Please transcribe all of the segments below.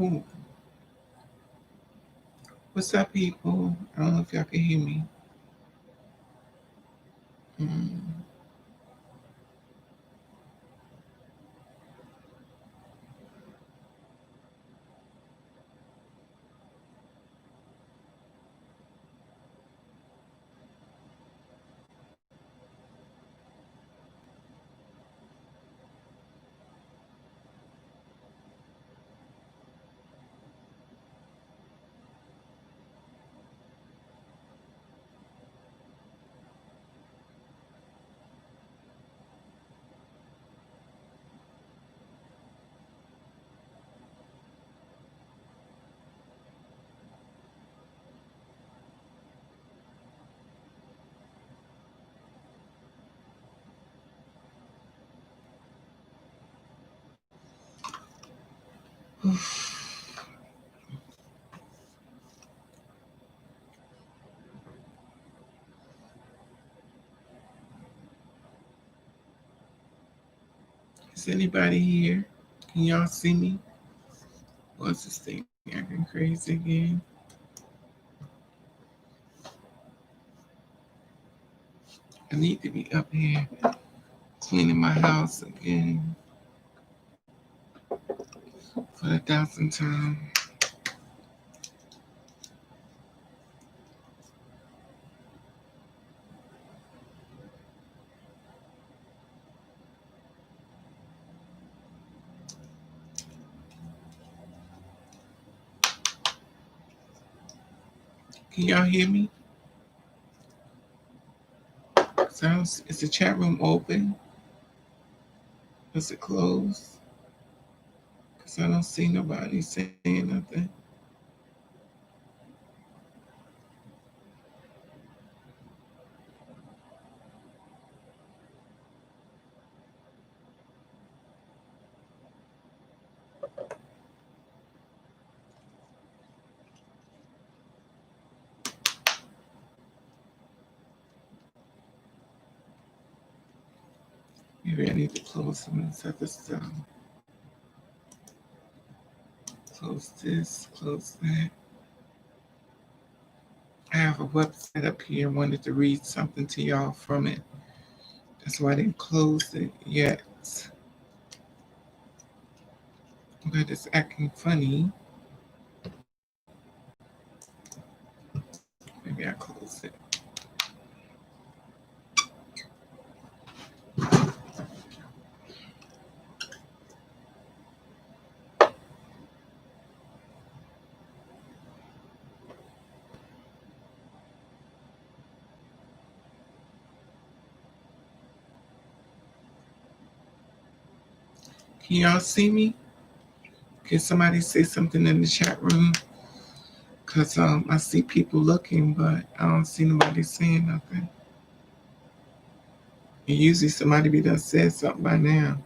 Ooh. What's up, people? I don't know if y'all can hear me. Mm. Is anybody here? Can y'all see me? What's this thing acting crazy again? I need to be up here cleaning my house again for the thousandth time. Can y'all hear me? Sounds. Is the chat room open? Is it closed? Because I don't see nobody saying nothing. Maybe I need to close some of this other stuff. Close this, close that. I have a website up here. I wanted to read something to y'all from it. That's why I didn't close it yet. But it's acting funny. Maybe I close it. Can y'all see me? Can somebody say something in the chat room? Because I see people looking, but I don't see nobody saying nothing. And usually somebody be done said something by now.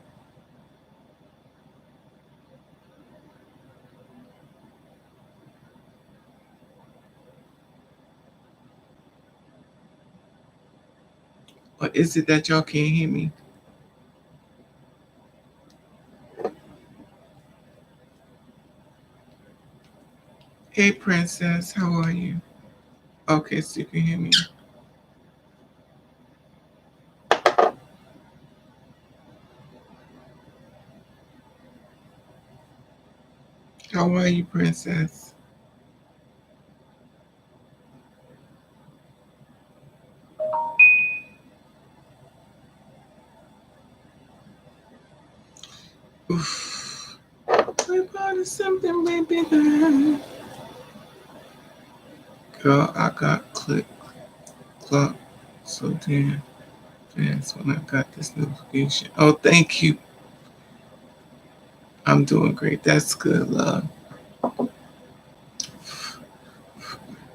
Or is it that y'all can't hear me? Hey, Princess, how are you? Okay, so you can hear me. How are you, Princess? Oof. My body's something way bigger. Girl, I got click, clock, so damn fast when I got this notification. Oh, thank you. I'm doing great. That's good, love.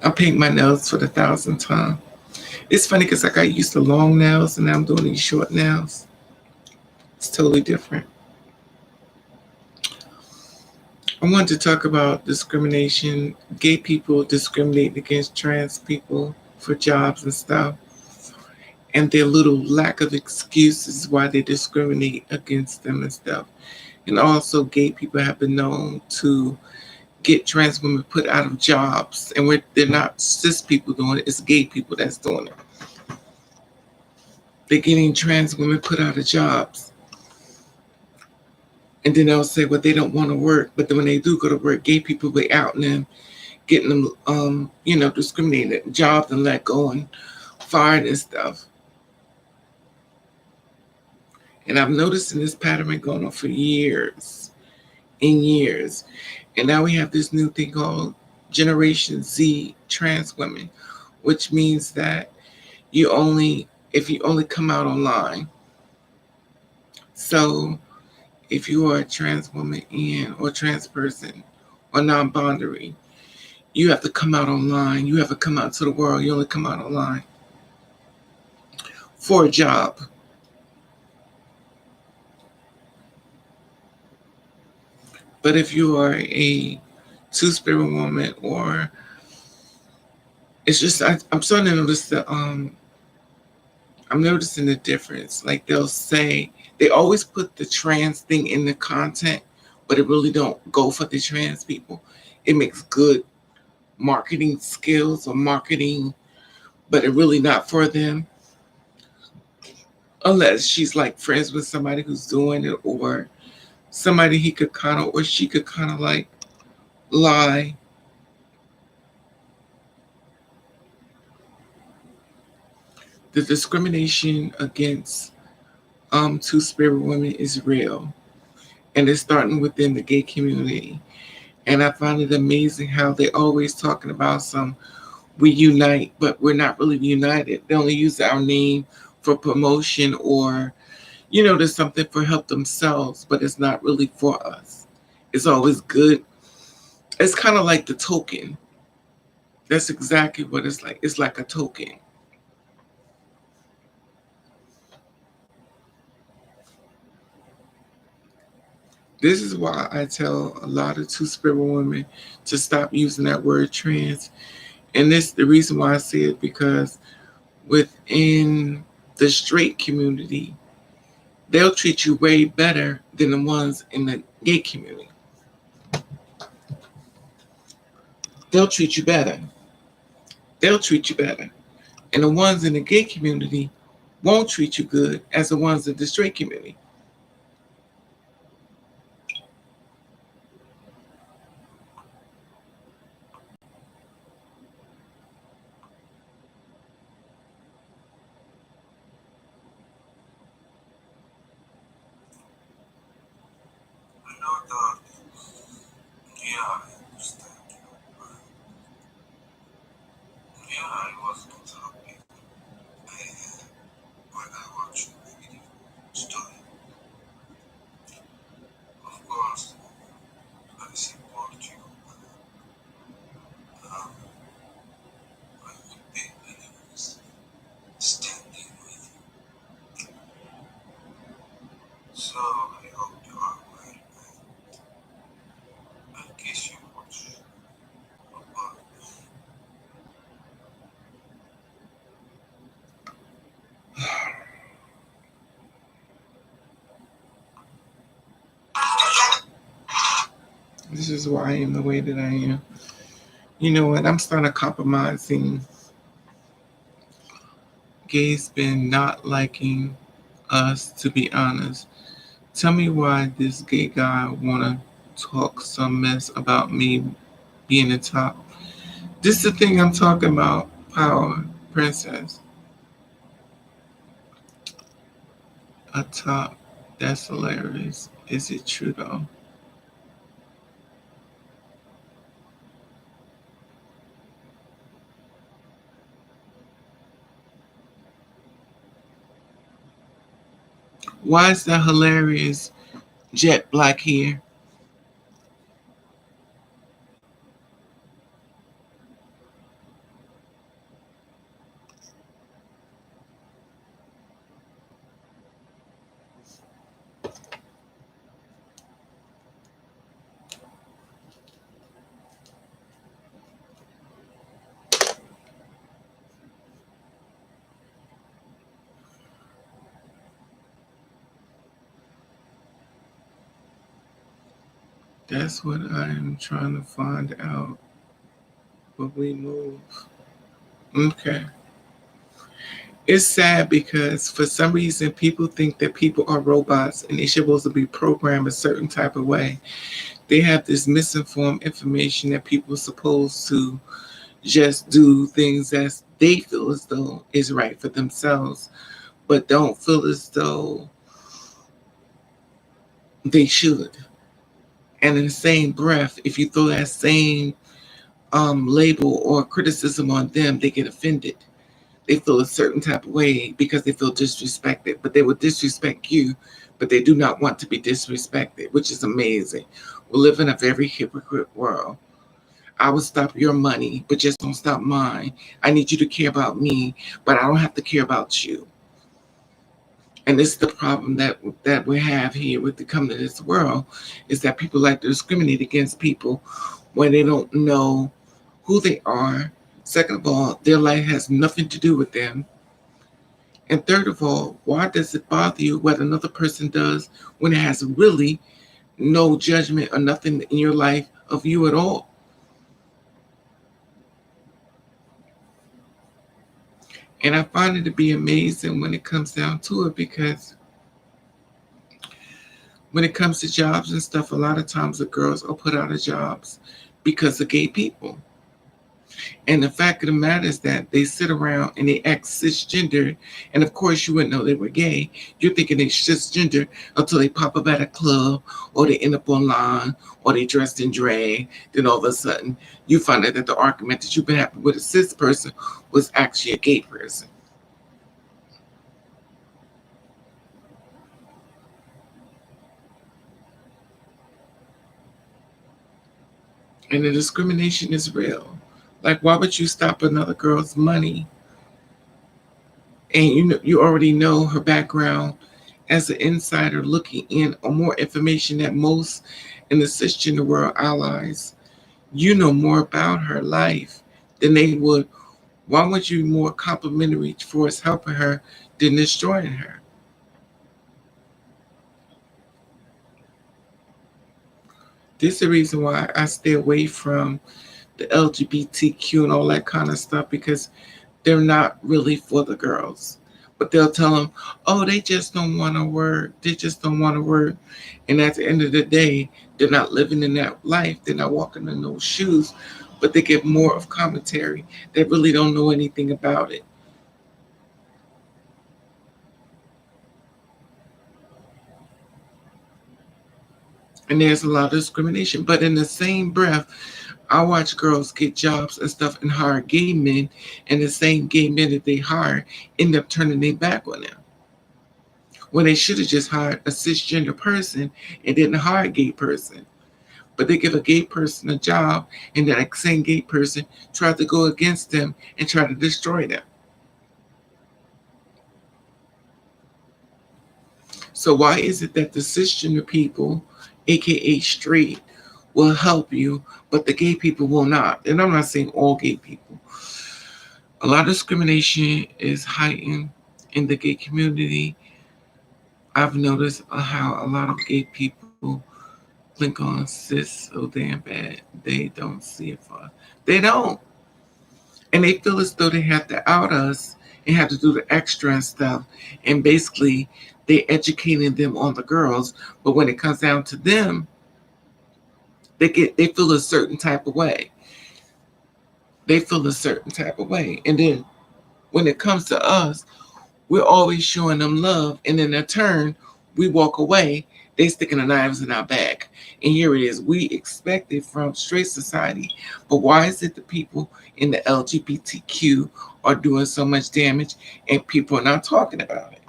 I paint my nails for the thousandth time. It's funny because I got used to long nails and now I'm doing these short nails. It's totally different. I wanted to talk about discrimination. Gay people discriminate against trans people for jobs and stuff, and their little lack of excuses why they discriminate against them and stuff. And also, gay people have been known to get trans women put out of jobs, and they're not cis people doing it; it's gay people that's doing it. They're getting trans women put out of jobs, and then they'll say, "Well, they don't want to work," but then when they do go to work, gay people be outing them, getting them, discriminated jobs and let go and fired and stuff. And I've noticed in this pattern been going on for years and years. And now we have this new thing called Generation Z trans women, which means that if you only come out online. So if you are a trans woman or trans person or non-binary, you have to come out online. You have to come out to the world. You only come out online for a job. But if you are a two-spirit woman, or it's just I'm starting to notice I'm noticing the difference. Like they always put the trans thing in the content, but it really don't go for the trans people. It makes good marketing skills or marketing, but it really not for them. Unless she's like friends with somebody who's doing it, or somebody he could kind of, or she could kind of like lie. The discrimination against two-spirit women is real, and it's starting within the gay community. And I find it amazing how they always talking about we unite, but we're not really united. They only use our name for promotion, or there's something for help themselves, but it's not really for us. It's always good. It's kind of like the token. That's exactly what it's like. It's like a token. This is why I tell a lot of two-spirit women to stop using that word trans. And this the reason why I say it, because within the straight community, they'll treat you way better than the ones in the gay community. They'll treat you better. They'll treat you better. And the ones in the gay community won't treat you good as the ones in the straight community. This is why I am the way that I am. You know what? I'm starting compromising. Gays been not liking us, to be honest. Tell me why this gay guy wanna talk some mess about me being the top. This is the thing I'm talking about. Power, princess, a top. That's hilarious. Is it true though? Why is that hilarious? Jet black hair. That's what I'm trying to find out when we move. Okay. It's sad because for some reason people think that people are robots and they're supposed to be programmed a certain type of way. They have this misinformed information that people are supposed to just do things that they feel as though is right for themselves, but don't feel as though they should. And in the same breath, if you throw that same label or criticism on them, they get offended. They feel a certain type of way because they feel disrespected, but they will disrespect you, but they do not want to be disrespected, which is amazing. We live in a very hypocrite world. I will stop your money, but just don't stop mine. I need you to care about me, but I don't have to care about you. And this is the problem that we have here with the coming to this world, is that people like to discriminate against people when they don't know who they are. Second of all, their life has nothing to do with them. And third of all, why does it bother you what another person does when it has really no judgment or nothing in your life of you at all? And I find it to be amazing when it comes down to it, because when it comes to jobs and stuff, a lot of times the girls are put out of jobs because of gay people. And the fact of the matter is that they sit around and they act cisgender. And of course, you wouldn't know they were gay. You're thinking they cisgender until they pop up at a club, or they end up online, or they dressed in drag. Then all of a sudden, you find out that the argument that you've been having with a cis person was actually a gay person. And the discrimination is real. Like, why would you stop another girl's money, and you already know her background as an insider looking in on more information that most in the cisgender world allies? You know more about her life than they would. Why would you be more complimentary towards helping her than destroying her? This is the reason why I stay away from the LGBTQ and all that kind of stuff, because they're not really for the girls. But they'll tell them, oh, they just don't want to work. They just don't want to work. And at the end of the day, they're not living in that life. They're not walking in those shoes. But they get more of commentary. They really don't know anything about it. And there's a lot of discrimination. But in the same breath, I watch girls get jobs and stuff and hire gay men, and the same gay men that they hire end up turning their back on them, when they should have just hired a cisgender person and didn't hire a gay person. But they give a gay person a job, and that same gay person tries to go against them and try to destroy them. So why is it that the cisgender people, aka straight, will help you, but the gay people will not? And I'm not saying all gay people. A lot of discrimination is heightened in the gay community. I've noticed how a lot of gay people blink on cis so damn bad. They don't see it for us. They don't. And they feel as though they have to out us and have to do the extra and stuff. And basically, they educating them on the girls. But when it comes down to them, they feel a certain type of way. They feel a certain type of way. And then when it comes to us, we're always showing them love, and in their turn, we walk away. They sticking the knives in our back, and here it is. We expect it from straight society, but why is it the people in the LGBTQ are doing so much damage, and people are not talking about it?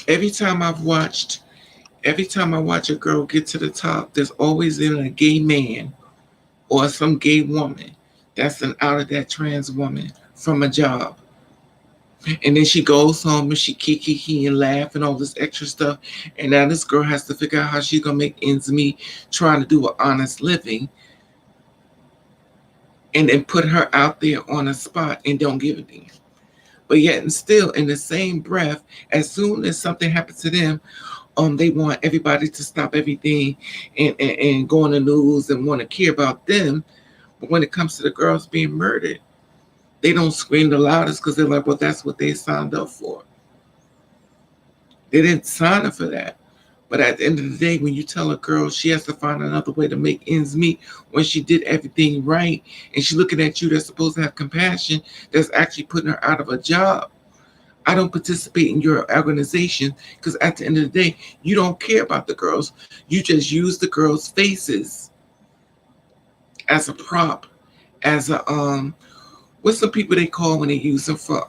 Every time I've watched, every time I watch a girl get to the top, there's always in a gay man or some gay woman that's an out of that trans woman from a job. And then she goes home and she kiki and laugh and all this extra stuff. And now this girl has to figure out how she's gonna make ends meet, trying to do an honest living, and then put her out there on a spot and don't give a damn. But yet and still, in the same breath, as soon as something happens to them, they want everybody to stop everything and go on the news and want to care about them. But when it comes to the girls being murdered, they don't scream the loudest because they're like, well, that's what they signed up for. They didn't sign up for that. But at the end of the day, when you tell a girl she has to find another way to make ends meet when she did everything right, and she's looking at you that's supposed to have compassion, that's actually putting her out of a job. I don't participate in your organization because at the end of the day, you don't care about the girls. You just use the girls' faces as a prop, as a what's the people they call when they use them for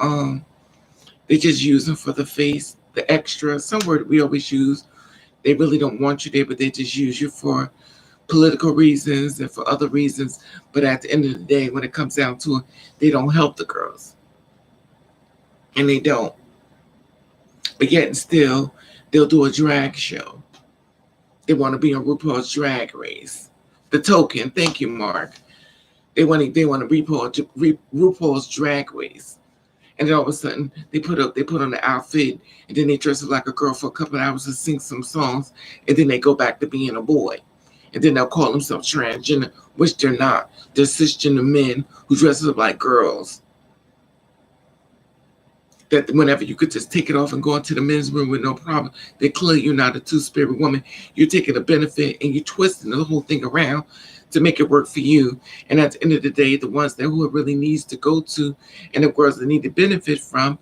they just use them for the face, the extra, some word we always use. They really don't want you there, but they just use you for political reasons and for other reasons. But at the end of the day, when it comes down to it, they don't help the girls. And they don't. But yet and still, they'll do a drag show. They want to be on RuPaul's Drag Race. The token, thank you, Mark. They want to RuPaul's Drag Race. And then all of a sudden they put on the outfit, and then they dress up like a girl for a couple of hours and sing some songs, and then they go back to being a boy. And then they'll call themselves transgender, which they're not. They're cisgender men who dress up like girls. That whenever you could just take it off and go into the men's room with no problem, they clearly you're not a two-spirit woman. You're taking a benefit and you're twisting the whole thing around to make it work for you. And at the end of the day, the ones that who it really needs to go to and the girls that need to benefit from,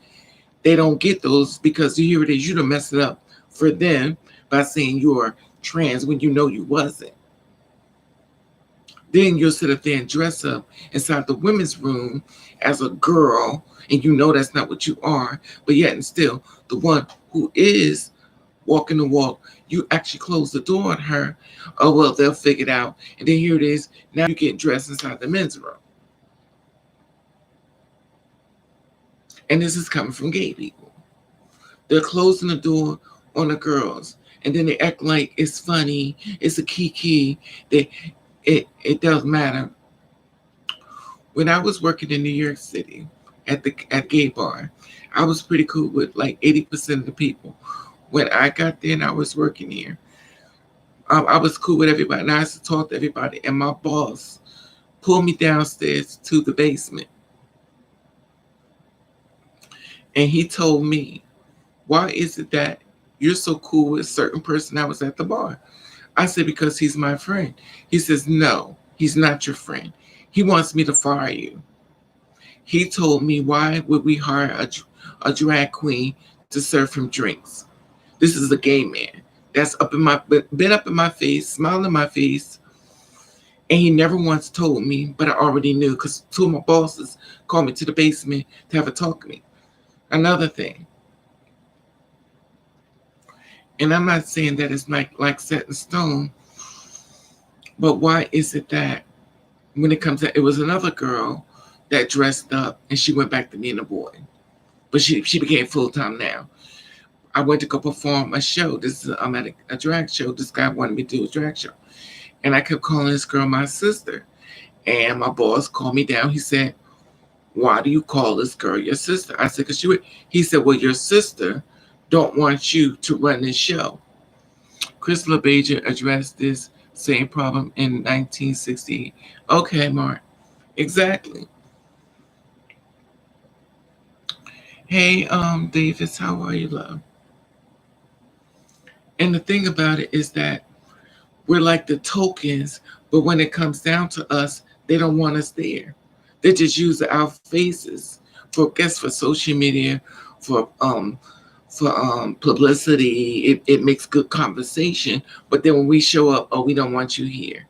they don't get those because here it is, you done mess it up for them by saying you're trans when you know you wasn't. Then you'll sit up there and dress up inside the women's room as a girl, and you know that's not what you are, but yet and still, the one who is walking the walk, you actually close the door on her. Oh, well, they'll figure it out. And then here it is, now you're getting dressed inside the men's room. And this is coming from gay people. They're closing the door on the girls, and then they act like it's funny, it's a kiki. It doesn't matter. When I was working in New York City at gay bar, I was pretty cool with like 80% of the people. When I got there and I was working here, I was cool with everybody, and I used to talk to everybody. And my boss pulled me downstairs to the basement, and he told me, "Why is it that you're so cool with a certain person that was at the bar?" I said, "Because he's my friend." He says, "No, he's not your friend. He wants me to fire you." He told me, "Why would we hire a drag queen to serve him drinks? This is a gay man that's been up in my face, smiling in my face." And he never once told me, but I already knew because two of my bosses called me to the basement to have a talk to me. Another thing, and I'm not saying that it's like set in stone, but why is it that when it comes to, it was another girl that dressed up and she went back to being a boy, but she became full-time now. I went to go perform a show. I'm at a drag show. This guy wanted me to do a drag show, and I kept calling this girl my sister. And my boss called me down. He said, "Why do you call this girl your sister?" I said, "Cause she would." He said, "Well, your sister don't want you to run this show." Chris LeBager addressed this same problem in 1968. Okay, Mark. Exactly. Hey, Davis, how are you, love? And the thing about it is that we're like the tokens, but when it comes down to us, they don't want us there. They just use our faces for social media, for publicity. It makes good conversation, but then when we show up, oh, we don't want you here.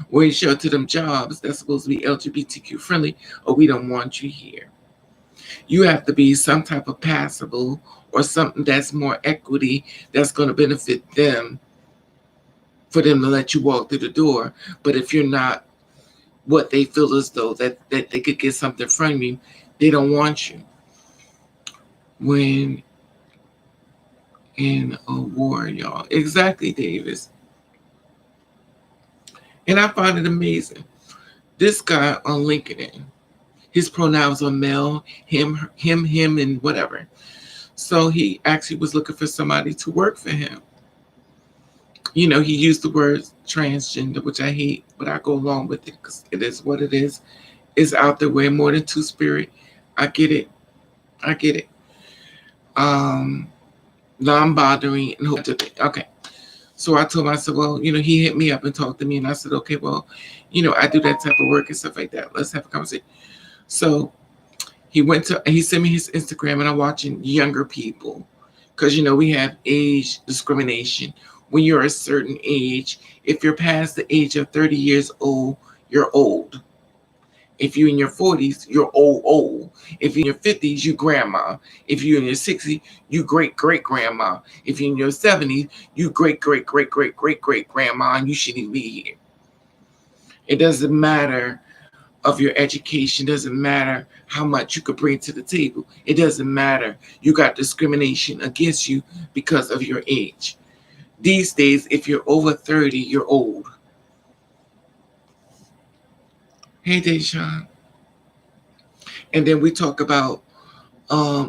When you show up to them jobs that's supposed to be LGBTQ friendly, oh, we don't want you here. You have to be some type of passable or something that's more equity that's going to benefit them for them to let you walk through the door. But if you're not what they feel as though that they could get something from you, they don't want you. when in a war, y'all. Exactly, Davis. And I find it amazing. This guy on LinkedIn, his pronouns are male, him, and whatever. So he actually was looking for somebody to work for him. You know, he used the word transgender, which I hate, but I go along with it because it is what it is. It's out there way more than two spirit. I get it. I get it. Um, non-bothering and hope to think. Okay. So I told myself, well, you know, he hit me up and talked to me, and I said, okay, well, you know, I do that type of work and stuff like that. Let's have a conversation. So he sent me his Instagram, and I'm watching younger people because, you know, we have age discrimination. When you're a certain age, if you're past the age of 30 years old, you're old. If you're in your 40s, you're old. If you're in your 50s, you grandma. If you're in your 60s, you great grandma. If you're in your 70s, you great grandma, and you shouldn't be here. It doesn't matter of your education, doesn't matter how much you could bring to the table. It doesn't matter. You got discrimination against you because of your age. These days, if you're over 30, you're old. Hey, Deshaun. And then we talk about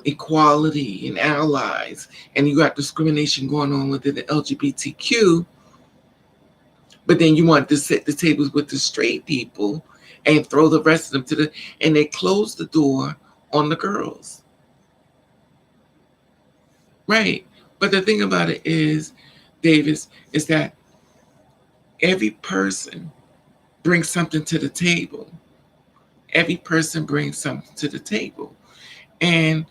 equality and allies, and you got discrimination going on within the LGBTQ, but then you want to sit the tables with the straight people and throw the rest of them and they close the door on the girls. Right. But the thing about it is, Davis, is that every person brings something to the table. Every person brings something to the table. And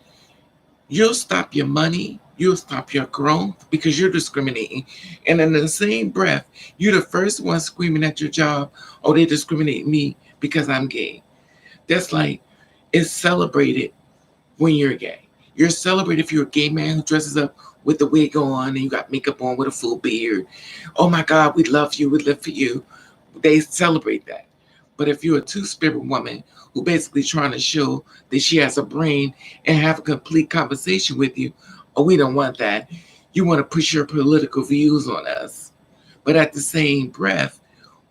you'll stop your money, you'll stop your growth because you're discriminating. And in the same breath, you're the first one screaming at your job, oh, they discriminate me because I'm gay. That's like, it's celebrated when you're gay. You're celebrated if you're a gay man who dresses up with the wig on and you got makeup on with a full beard. Oh my God, we love you, we live for you. They celebrate that. But if you're a two-spirit woman who basically trying to show that she has a brain and have a complete conversation with you, oh, we don't want that. You want to push your political views on us. But at the same breath,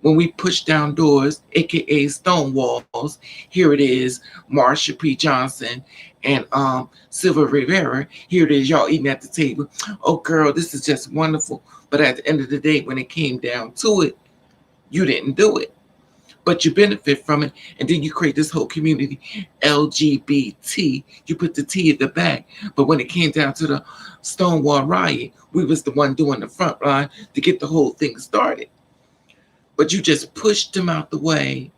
when we push down doors, aka stone walls, here it is, Marsha P. Johnson and Silva Rivera. Here it is, y'all eating at the table. Oh, girl, this is just wonderful. But at the end of the day, when it came down to it, you didn't do it. But you benefit from it, and then you create this whole community, LGBT. You put the T at the back. But when it came down to the Stonewall riot, we was the one doing the front line to get the whole thing started. But you just pushed them out the way.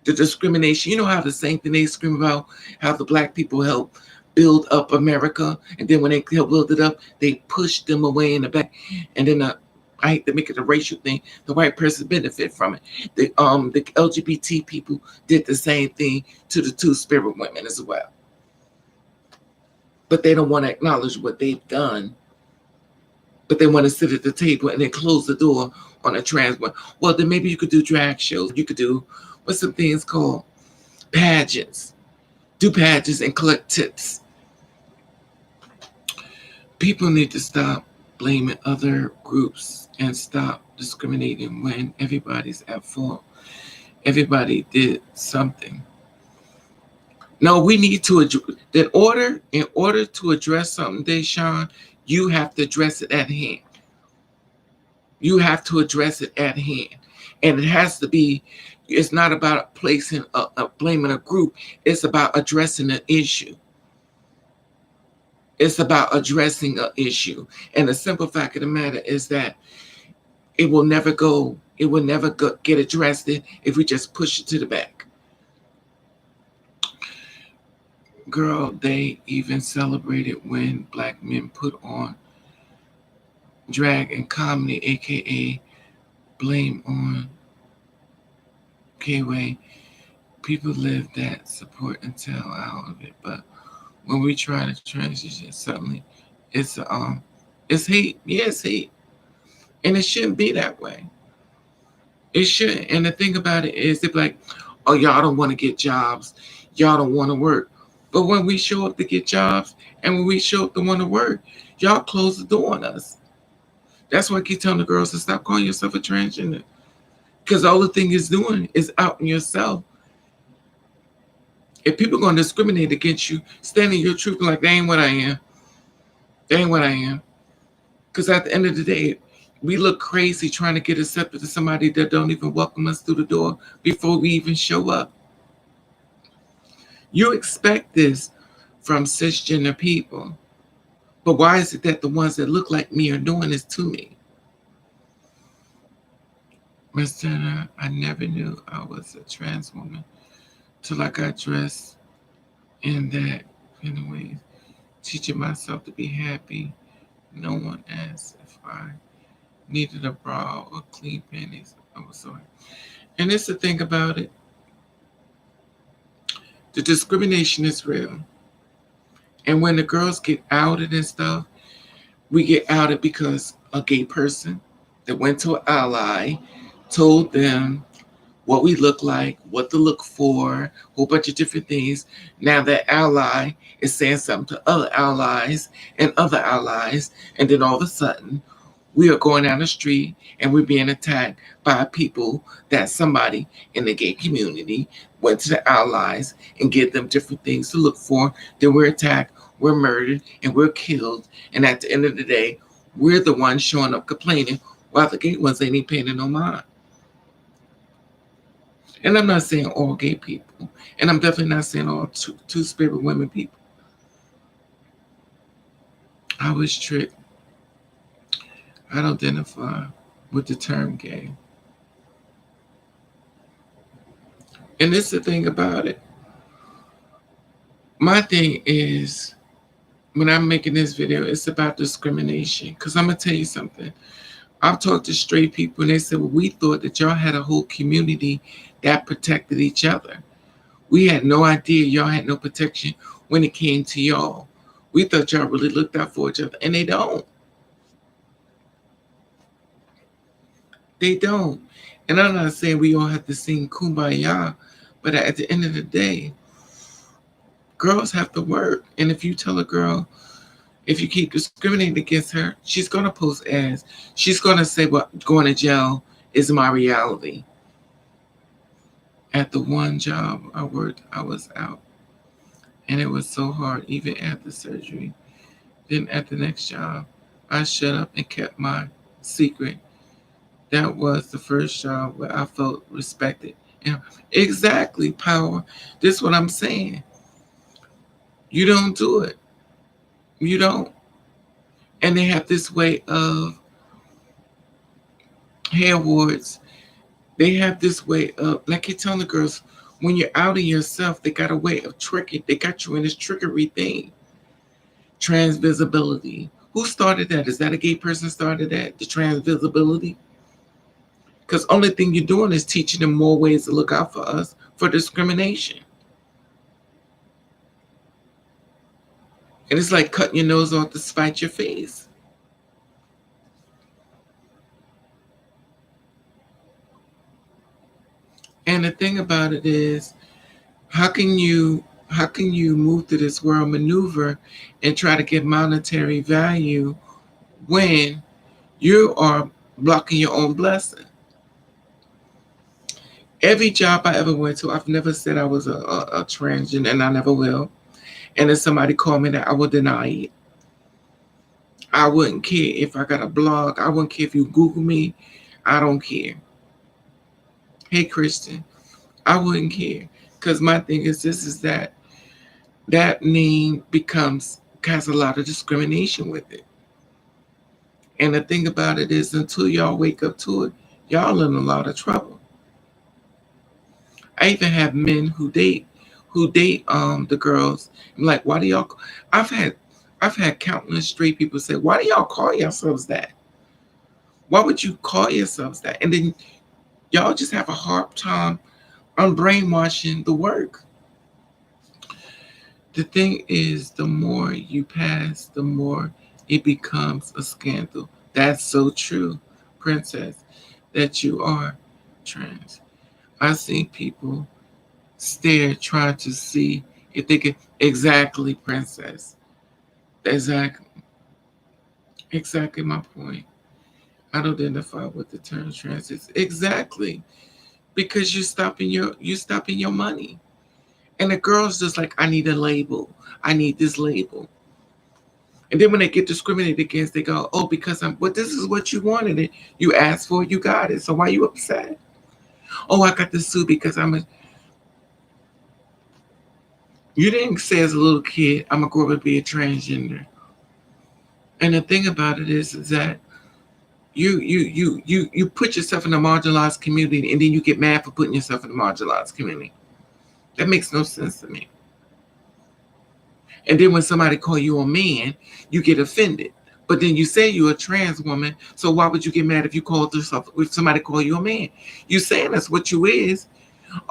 The discrimination, you know how the same thing they scream about, how the black people help build up America, and then when they help build it up, they push them away in the back, and then I hate to make it a racial thing, the white person benefit from it. The LGBT people did the same thing to the two-spirit women as well. But they don't want to acknowledge what they've done. But they want to sit at the table and then close the door on a trans one. Well, then maybe you could do drag shows. You could do what's some things called pageants. Do pageants and collect tips. People need to stop blaming other groups and stop discriminating when everybody's at fault. Everybody did something. No, we need to in order to address something, Deshaun, you have to address it at hand. You have to address it at hand. And it has to be, it's not about placing blaming a group. It's about addressing an issue. It's about addressing an issue. And the simple fact of the matter is that it will never get addressed if we just push it to the back. Girl, they even celebrated when black men put on drag and comedy, aka blame on K-Way. People live that, support and tell out of it. But when we try to transition, suddenly it's hate. Yeah, it's hate. And it shouldn't be that way. It shouldn't. And the thing about it is they're like, oh, y'all don't want to get jobs. Y'all don't want to work. But when we show up to get jobs and when we show up to want to work, y'all close the door on us. That's why I keep telling the girls to stop calling yourself a transgender. Because all the thing is doing is out in yourself. If people are going to discriminate against you, stand in your truth like, they ain't what I am. They ain't what I am. Because at the end of the day, we look crazy trying to get accepted to somebody that don't even welcome us through the door before we even show up. You expect this from cisgender people. But why is it that the ones that look like me are doing this to me? Miss Turner, I never knew I was a trans woman till I got dressed in that anyways. Teaching myself to be happy. No one asked if I needed a bra or clean panties. I was sorry. And it's the thing about it. The discrimination is real. And when the girls get outed and stuff, we get outed because a gay person that went to an ally told them what we look like, what to look for, a whole bunch of different things. Now that ally is saying something to other allies, and then all of a sudden, we are going down the street and we're being attacked by people that somebody in the gay community went to the allies and give them different things to look for. Then we're attacked, we're murdered, and we're killed. And at the end of the day, we're the ones showing up complaining while the gay ones ain't even paying no mind. And I'm not saying all gay people, and I'm definitely not saying all two-spirit women people. I was tricked. I don't identify with the term gay. And this is the thing about it. My thing is, when I'm making this video, it's about discrimination. Because I'm going to tell you something. I've talked to straight people, and they said, well, we thought that y'all had a whole community that protected each other. We had no idea y'all had no protection when it came to y'all. We thought y'all really looked out for each other, and they don't. They don't. And I'm not saying we all have to sing Kumbaya, but at the end of the day, girls have to work. And if you tell a girl, if you keep discriminating against her, she's going to post ads. She's going to say, well, going to jail is my reality. At the one job I worked, I was out. And it was so hard, even after surgery. Then at the next job, I shut up and kept my secret. That was the first job where I felt respected. And exactly, power. This is what I'm saying. You don't do it. You don't. And they have this way of hair awards. They have this way of, like you're telling the girls, when you're out of yourself, they got a way of tricking. They got you in this trickery thing. Trans visibility. Who started that? Is that a gay person started that? The trans visibility? Because only thing you're doing is teaching them more ways to look out for us for discrimination. And it's like cutting your nose off to spite your face. And the thing about it is, how can you move through this world, maneuver, and try to get monetary value when you are blocking your own blessing? Every job I ever went to, I've never said I was a transgender, and I never will. And if somebody called me that, I would deny it. I wouldn't care if I got a blog. I wouldn't care if you Google me. I don't care. Hey, Christian, I wouldn't care. Because my thing is this, is that name has a lot of discrimination with it. And the thing about it is, until y'all wake up to it, y'all in a lot of trouble. I even have men who date the girls. I'm like, why do y'all? I've had countless straight people say, why do y'all call yourselves that? Why would you call yourselves that? And then y'all just have a hard time on brainwashing the work. The thing is, the more you pass, the more it becomes a scandal. That's so true, Princess, that you are trans. I've seen people stare trying to see If they can, exactly, princess. Exactly, exactly my point. I don't identify with the term trans is. Exactly. Because you're stopping your money. And the girl's just like, I need a label. I need this label. And then when they get discriminated against, they go, oh, because this is what you wanted it. You asked for it, you got it. So why you upset? Oh, I got the suit because you didn't say as a little kid, I'm gonna grow up and be a transgender. And the thing about it is that you put yourself in a marginalized community and then you get mad for putting yourself in a marginalized community. That makes no sense to me. And then when somebody call you a man, you get offended. But then you say you're a trans woman, so why would you get mad if somebody call you a man? You saying that's what you is.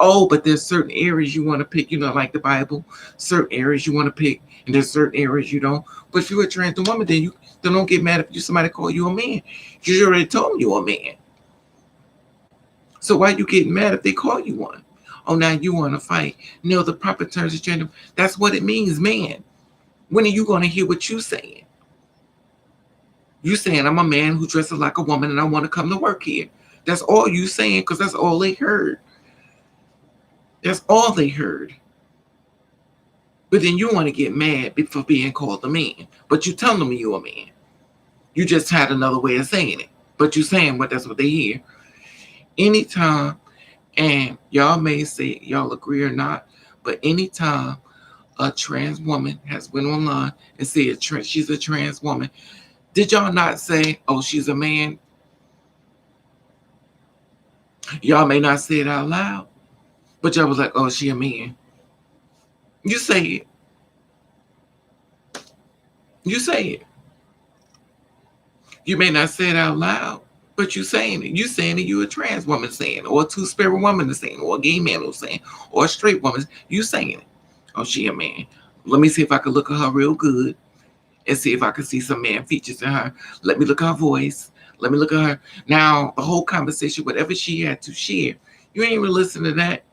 Oh, but there's certain areas you want to pick, like the Bible, certain areas you want to pick, and there's certain areas you don't. But if you're a trans woman, then don't get mad if somebody call you a man. You already told them you're a man. So why you getting mad if they call you one? Oh, now you want to fight. No, the proper terms of gender, that's what it means, man. When are you going to hear what you saying? You saying I'm a man who dresses like a woman and I want to come to work here. That's all you saying because that's all they heard. That's all they heard. But then you want to get mad for being called a man. But you tell them you're a man. You just had another way of saying it. But you saying that's what they hear. Anytime, and y'all may say y'all agree or not, but anytime a trans woman has went online and said she's a trans woman, did y'all not say, oh, she's a man? Y'all may not say it out loud, but y'all was like, oh, she a man. You say it. You say it. You may not say it out loud, but you saying it. You saying it. You a trans woman saying it, or a two-spirit woman is saying it, or a gay man was saying it, or a straight woman. You saying it. Oh, she a man. Let me see if I can look at her real good and see if I can see some man features in her. Let me look at her voice. Let me look at her. Now, the whole conversation, whatever she had to share, you ain't even listening to that.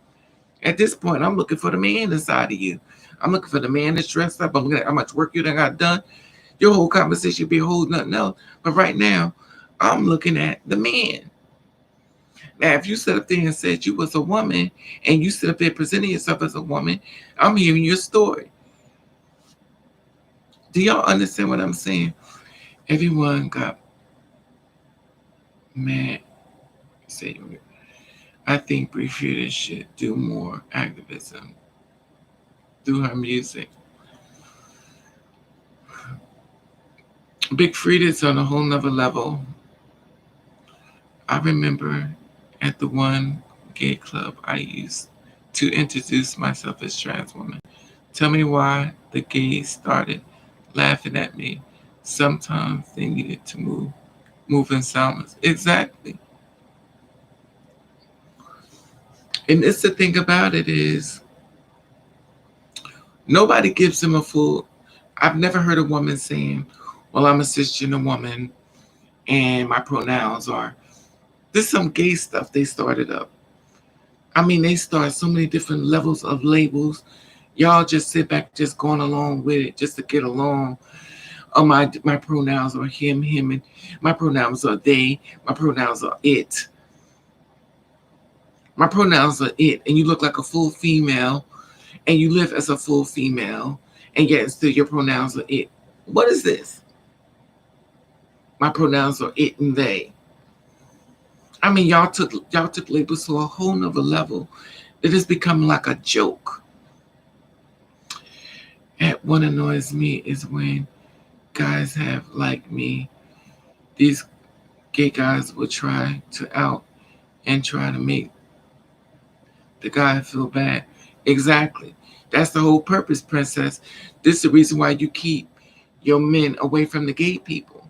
At this point, I'm looking for the man inside of you. I'm looking for the man that's dressed up. I'm looking at how much work you done got done. Your whole conversation be a whole nothing else. But right now, I'm looking at the man. Now, if you sit up there and said you was a woman and you sit up there presenting yourself as a woman, I'm hearing your story. Do y'all understand what I'm saying? Everyone got mad. I think Brie Frida should do more activism through her music. Big Frida's on a whole nother level. I remember at the one gay club I used to introduce myself as trans woman. Tell me why the gays started laughing at me. Sometimes they needed to move in silence. Exactly. And it's the thing about it is nobody gives them a full. I've never heard a woman saying, well, I'm a cisgender woman and my pronouns are. This is some gay stuff they started up. I mean, they start so many different levels of labels. Y'all just sit back, just going along with it, just to get along. Oh, my pronouns are him, and my pronouns are they. My pronouns are it. My pronouns are it, and you look like a full female, and you live as a full female, and yet still your pronouns are it. What is this? My pronouns are it and they. I mean, y'all took labels to a whole nother level. It has become like a joke. And what annoys me is when guys have like me, these gay guys will try to out and try to make the guy feel bad. Exactly. That's the whole purpose, princess. This is the reason why you keep your men away from the gay people.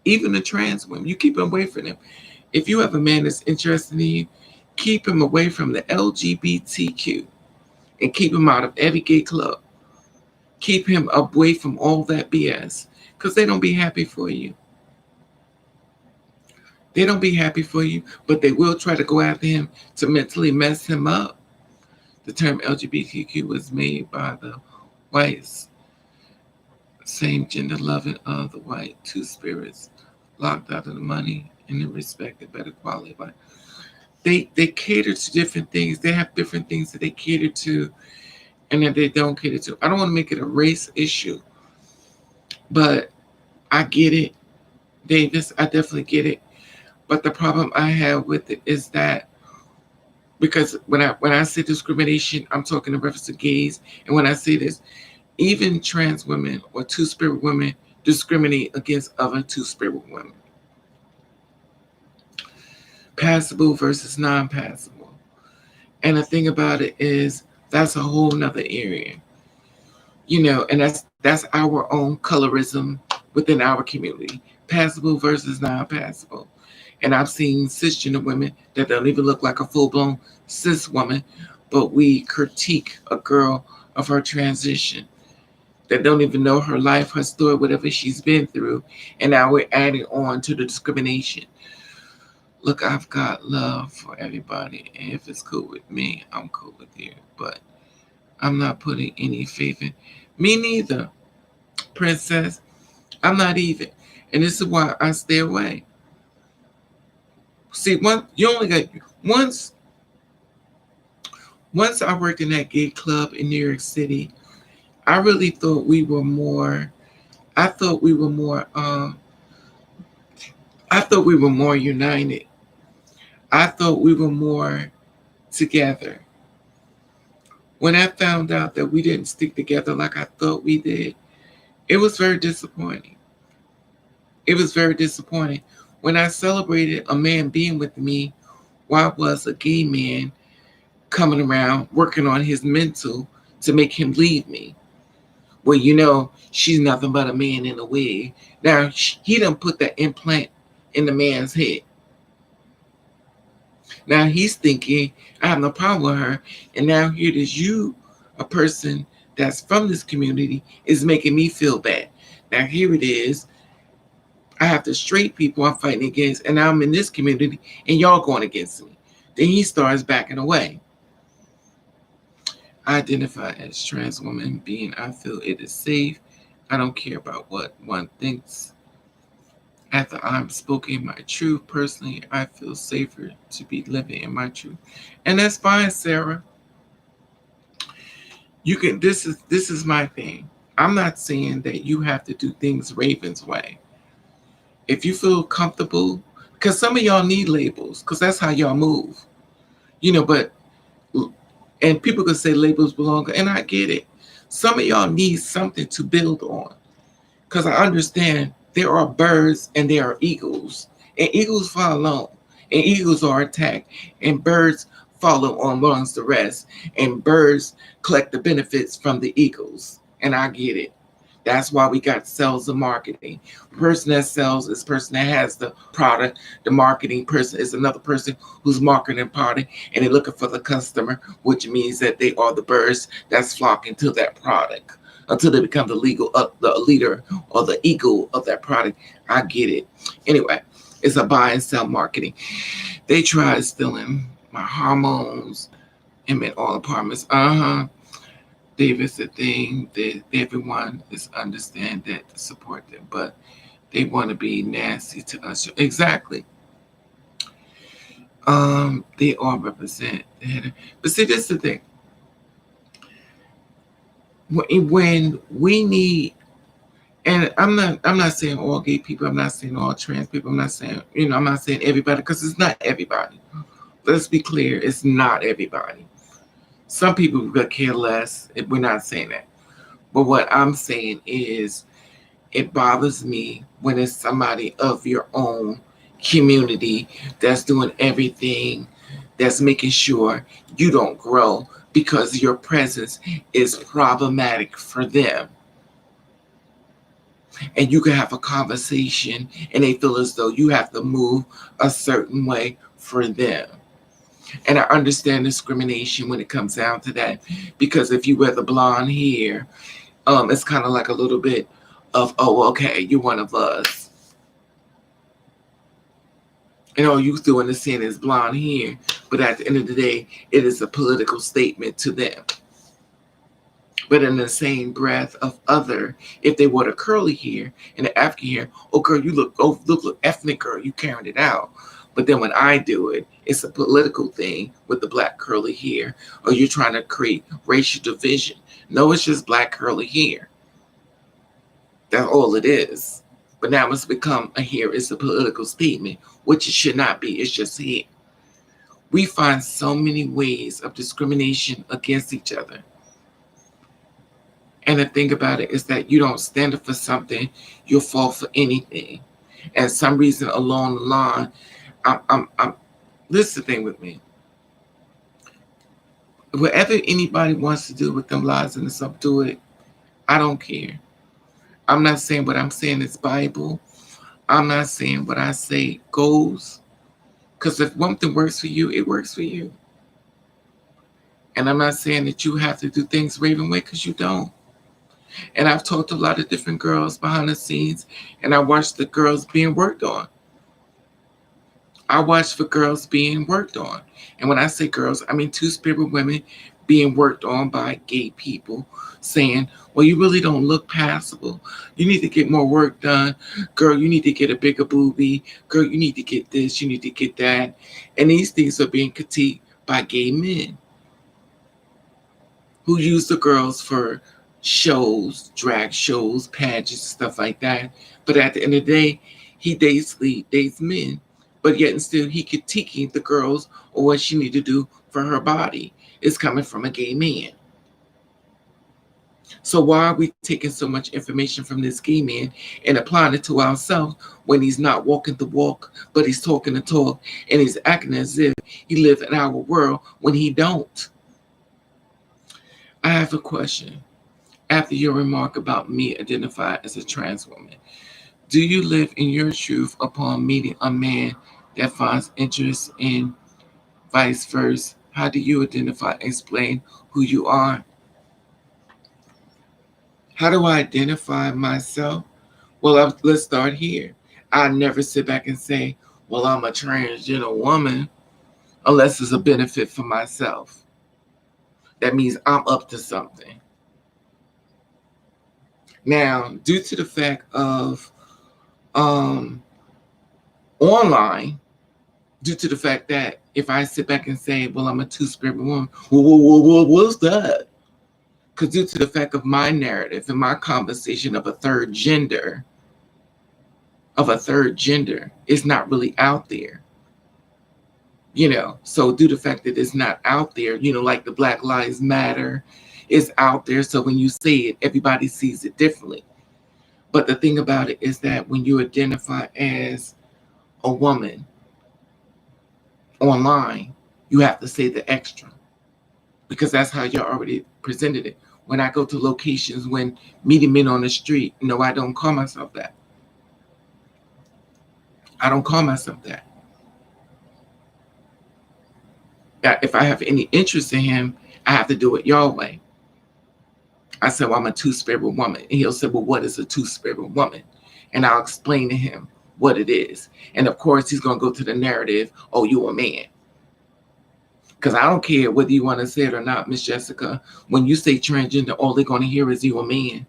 Even the trans women, you keep them away from them. If you have a man that's interested in you, keep him away from the LGBTQ and keep him out of every gay club. Keep him away from all that BS because they don't be happy for you. They don't be happy for you, but they will try to go after him to mentally mess him up, The term LGBTQ was made by the whites, same gender loving of the white two spirits locked out of the money and the respected better quality of life. They cater to different things. They have different things that they cater to and that they don't cater to. I don't want to make it a race issue, but I get it, Davis. I definitely get it. But the problem I have with it is that because when I say discrimination, I'm talking in reference to gays, and when I say this, even trans women or two spirit women discriminate against other two spirit women. Passable versus non-passable. And the thing about it is that's a whole nother area. And that's our own colorism within our community. Passable versus non-passable. And I've seen cisgender women that don't even look like a full-blown cis woman, but we critique a girl of her transition that don't even know her life, her story, whatever she's been through, and now we're adding on to the discrimination. Look, I've got love for everybody, and if it's cool with me, I'm cool with you. But I'm not putting any faith in me neither, princess. I'm not even, and this is why I stay away. See, you only got once. Once I worked in that gay club in New York City, I really thought we were more. I thought we were more. I thought we were more united. I thought we were more together. When I found out that we didn't stick together like I thought we did, it was very disappointing. It was very disappointing. When I celebrated a man being with me, why was a gay man coming around working on his mental to make him leave me? Well, she's nothing but a man in a wig. Now, he done put that implant in the man's head. Now he's thinking, I have no problem with her. And now here it is, you, a person that's from this community, is making me feel bad. Now here it is, I have the straight people I'm fighting against, and now I'm in this community, and y'all going against me. Then he starts backing away. I identify as trans woman being. I feel it is safe. I don't care about what one thinks. After I'm spoken my truth, personally, I feel safer to be living in my truth. And that's fine, Sarah. You can this is my thing. I'm not saying that you have to do things Raven's way. If you feel comfortable, because some of y'all need labels, because that's how y'all move. But and people could say labels belong, and I get it. Some of y'all need something to build on. Because I understand there are birds and there are eagles. And eagles fly alone. And eagles are attacked. And birds follow on amongst the rest. And birds collect the benefits from the eagles. And I get it. That's why we got sales and marketing. The person that sells is the person that has the product. The marketing person is another person who's marketing product, and they're looking for the customer, which means that they are the birds that's flocking to that product until they become the leader or the eagle of that product. I get it. Anyway, it's a buy and sell marketing. They tried stealing my hormones and met all apartments. David's the thing that everyone is understand that to support them, but they want to be nasty to us. Exactly. They all represent the header. But see, this is the thing. When we need, and I'm not saying all gay people, I'm not saying all trans people, I'm not saying, I'm not saying everybody, because it's not everybody. Let's be clear, it's not everybody. Some people could care less. We're not saying that. But what I'm saying is it bothers me when it's somebody of your own community that's doing everything, that's making sure you don't grow because your presence is problematic for them. And you can have a conversation and they feel as though you have to move a certain way for them. And I understand discrimination when it comes down to that, because if you wear the blonde hair, it's kind of like a little bit of, oh, okay, you're one of us. And all you doing is seeing his blonde hair. But at the end of the day, it is a political statement to them. But in the same breath of other, if they wore the curly hair and the African hair, oh girl, you look ethnic, girl, you carrying it out. But then when I do it, it's a political thing with the black curly hair, or you're trying to create racial division. No, it's just black curly hair. That's all it is. But now it's become a hair is a political statement, which it should not be. It's just hair. We find so many ways of discrimination against each other. And the thing about it is that you don't stand up for something, you'll fall for anything. And some reason along the line, I'm this is the thing with me. Whatever anybody wants to do with them lies and stuff, do it. I don't care. I'm not saying what I'm saying is Bible. I'm not saying what I say goes. Because if one thing works for you, it works for you. And I'm not saying that you have to do things Raven way, because you don't. And I've talked to a lot of different girls behind the scenes, and I watched the girls being worked on. I watch for girls being worked on. And when I say girls, I mean two-spirit women being worked on by gay people saying, well, you really don't look passable. You need to get more work done. Girl, you need to get a bigger boobie. Girl, you need to get this. You need to get that. And these things are being critiqued by gay men who use the girls for shows, drag shows, pageants, stuff like that. But at the end of the day, he basically dates men. But yet and still he critiquing the girls or what she need to do for her body is coming from a gay man. So why are we taking so much information from this gay man and applying it to ourselves when he's not walking the walk, but he's talking the talk, and he's acting as if he lives in our world when he don't? I have a question. After your remark about me identify as a trans woman, do you live in your truth upon meeting a man that finds interest in vice versa? How do you identify and explain who you are? How do I identify myself? Well, let's start here. I never sit back and say, well, I'm a transgender woman unless it's a benefit for myself. That means I'm up to something. Now, due to the fact of um, online, due to the fact that if I sit back and say, well, I'm a two-spirit woman, what's that? Because due to the fact of my narrative and my conversation of a third gender, is not really out there. So due to the fact that it's not out there, like the Black Lives Matter is out there. So when you say it, everybody sees it differently. But the thing about it is that when you identify as a woman online, you have to say the extra, because that's how you already presented it. When I go to locations, when meeting men on the street, no, I don't call myself that. I don't call myself that. If I have any interest in him, I have to do it your way. I said, well, I'm a two-spirit woman. And he'll say, well, what is a two-spirit woman? And I'll explain to him what it is. And of course, he's going to go to the narrative, oh, you a man. Because I don't care whether you want to say it or not, Miss Jessica. When you say transgender, all they're going to hear is you a man.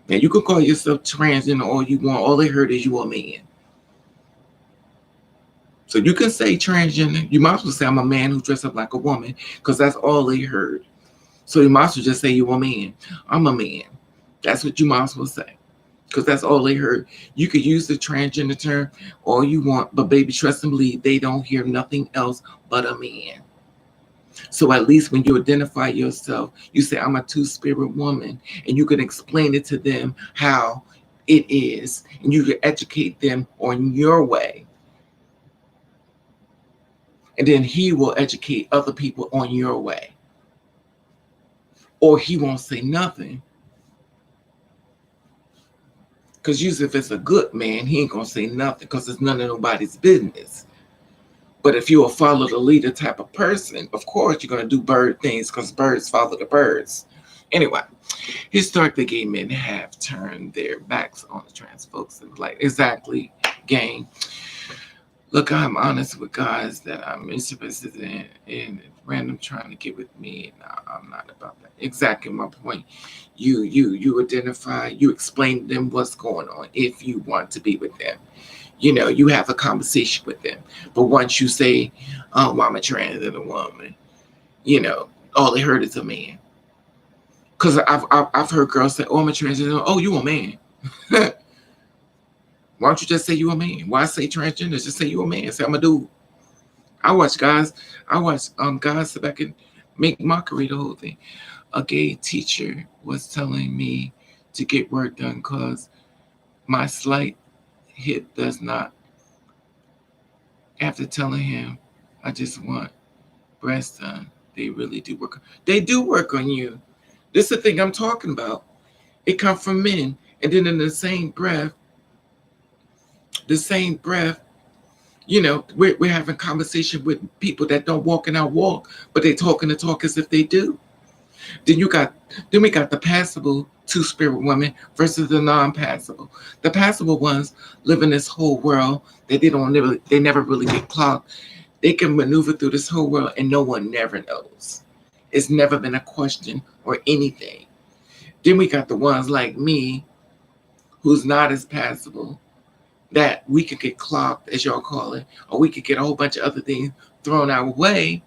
Now, you can call yourself transgender all you want. All they heard is you a man. So you can say transgender. You might as well say I'm a man who dressed up like a woman, because that's all they heard. So you might as well just say you're a man. I'm a man. That's what you might as well say, because that's all they heard. You could use the transgender term all you want, but baby, trust and believe, they don't hear nothing else but a man. So at least when you identify yourself, you say, I'm a two-spirit woman, and you can explain it to them how it is, and you can educate them on your way. And then he will educate other people on your way. Or he won't say nothing. Because usually if it's a good man, he ain't going to say nothing, because it's none of nobody's business. But if you're a follow the leader type of person, of course you're going to do bird things, because birds follow the birds. Anyway, historically, gay men have turned their backs on the trans folks. And like, exactly, gang. Look, I'm honest with guys that I'm interested in random trying to get with me. No, I'm not about that. Exactly my point. You identify, you explain to them what's going on if you want to be with them. You have a conversation with them. But once you say, "Oh, well, I'm a trans and a woman," you know, all they heard is a man. Because I've heard girls say, "Oh, I'm a transgender." Oh, you a man? Why don't you just say you a man? Why say transgender? Just say you a man. Say I'm a dude. I watch guys. I watch guys sit back and make mockery the whole thing. A gay teacher was telling me to get work done because my slight hip does not. After telling him, I just want breast done. They really do work. They do work on you. This is the thing I'm talking about. It comes from men, and then in the same breath, we're having conversation with people that don't walk in our walk, but they talking the talk as if they do. Then you got then we got the passable two-spirit woman versus the non-passable. The passable ones live in this whole world that they never really get clocked. They can maneuver through this whole world and no one never knows. It's never been a question or anything. Then we got the ones like me who's not as passable that we could get clocked, as y'all call it, or we could get a whole bunch of other things thrown our way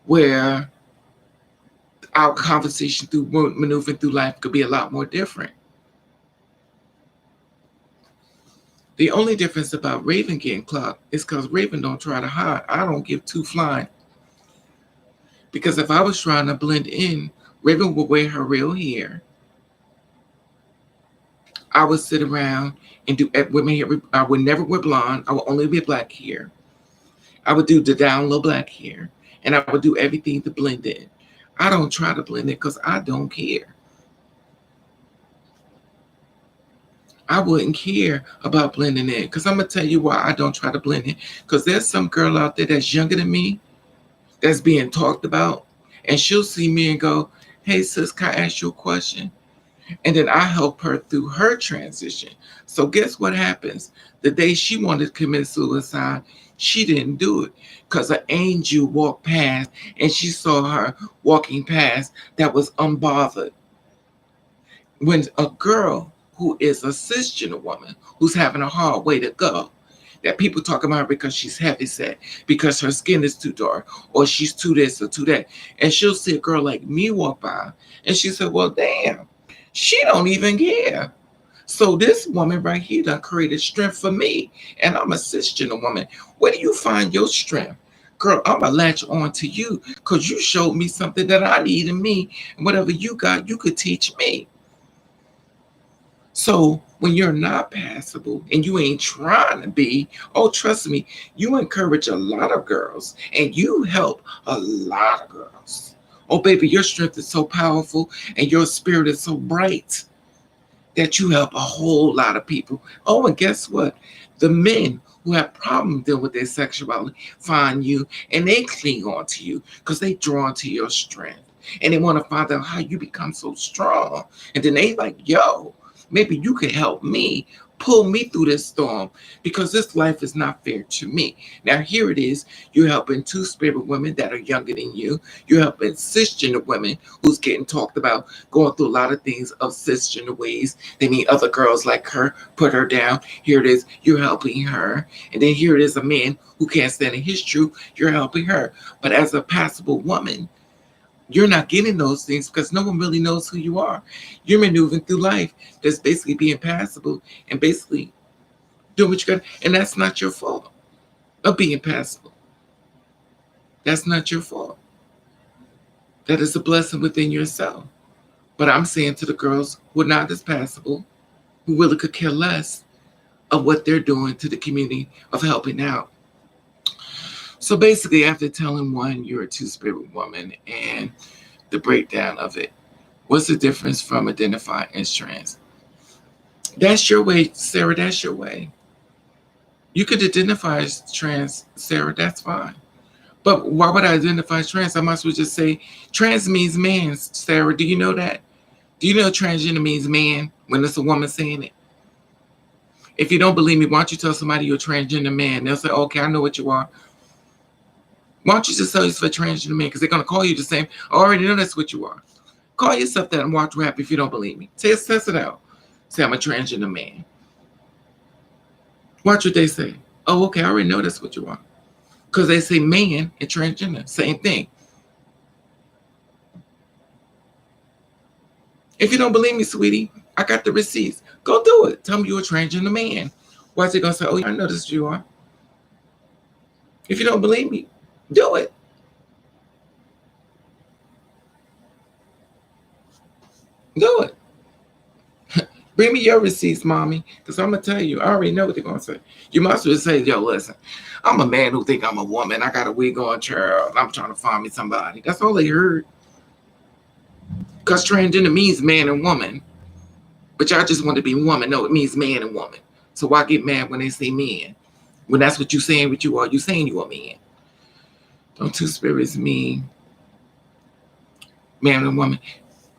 where our conversation through maneuvering through life could be a lot more different. The only difference about Raven getting clocked is because Raven don't try to hide. I don't give two flying. Because if I was trying to blend in, Raven would wear her real hair. I would sit around and do with my hair. I would never wear blonde. I would only wear black hair. I would do the down low black hair, and I would do everything to blend in. I don't try to blend it because I don't care. I wouldn't care about blending in because I'm gonna tell you why I don't try to blend in. Because there's some girl out there that's younger than me that's being talked about, and she'll see me and go, "Hey sis, can I ask you a question?" And then I help her through her transition. So guess what happens? The day she wanted to commit suicide, she didn't do it because an angel walked past and she saw her walking past that was unbothered. When a girl who is a cisgender woman who's having a hard way to go, that people talk about her because she's heavy set, because her skin is too dark, or she's too this or too that. And she'll see a girl like me walk by and she said, well, damn, she don't even care. So this woman right here done created strength for me. And I'm a cisgender woman. Where do you find your strength? Girl, I'm going to latch on to you because you showed me something that I need in me. And whatever you got, you could teach me. So when you're not passable and you ain't trying to be, oh, trust me, you encourage a lot of girls and you help a lot of girls. Oh, baby, your strength is so powerful and your spirit is so bright that you help a whole lot of people. Oh, and guess what? The men who have problems dealing with their sexuality find you and they cling on to you because they drawn to your strength. And they want to find out how you become so strong. And then they like, yo, maybe you could help me pull me through this storm because this life is not fair to me. Now, here it is. You're helping two spirit women that are younger than you. You're helping cisgender women who's getting talked about, going through a lot of things of cisgender ways. They need other girls like her, put her down. Here it is. You're helping her. And then here it is a man who can't stand in his truth. You're helping her. But as a passable woman, you're not getting those things because no one really knows who you are. You're maneuvering through life that's basically being passable and basically doing what you got. And that's not your fault of being passable. That's not your fault. That is a blessing within yourself. But I'm saying to the girls who are not as passable, who really could care less of what they're doing to the community of helping out. So basically, after telling one you're a two-spirit woman and the breakdown of it, what's the difference from identifying as trans? That's your way, Sarah. That's your way. You could identify as trans, Sarah. That's fine. But why would I identify as trans? I might as well just say trans means man, Sarah. Do you know that? Do you know transgender means man when it's a woman saying it? If you don't believe me, why don't you tell somebody you're a transgender man? They'll say, okay, I know what you are. Why don't you just tell yourself a transgender man? Because they're going to call you the same. I already know that's what you are. Call yourself that and watch rap if you don't believe me. Test it out. Say, I'm a transgender man. Watch what they say. Oh, okay, I already know that's what you are. Because they say man and transgender, same thing. If you don't believe me, sweetie, I got the receipts. Go do it. Tell me you're a transgender man. Why is he going to say, oh, I know this you are? If you don't believe me, do it. Do it. Bring me your receipts, mommy, because I'm going to tell you, I already know what they're going to say. You must well say, yo, listen, I'm a man who think I'm a woman. I got a wig on, child. I'm trying to find me somebody. That's all they heard. Because transgender means man and woman. But y'all just want to be woman. No, it means man and woman. So why get mad when they say man? When that's what you saying what you are. You saying you a man. Don't two spirits mean man and woman?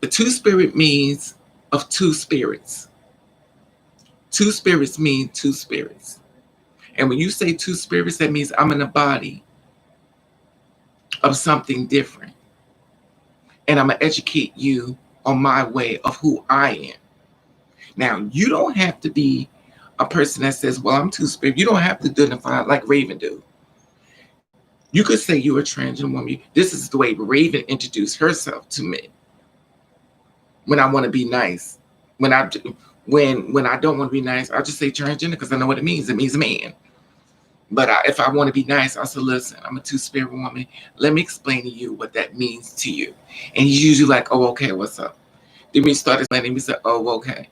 The two spirit means of two spirits. Two spirits mean two spirits. And when you say two spirits, that means I'm in a body of something different. And I'm going to educate you on my way of who I am. Now, you don't have to be a person that says, well, I'm two spirit. You don't have to identify like Raven do. You could say you're a transgender woman. This is the way Raven introduced herself to me. When I want to be nice. When I don't want to be nice, I'll just say transgender because I know what it means. It means man. But if I want to be nice, I'll say, listen, I'm a two-spirit woman. Let me explain to you what that means to you. And he's usually like, oh, okay, what's up? Then we start explaining, we say, oh, okay.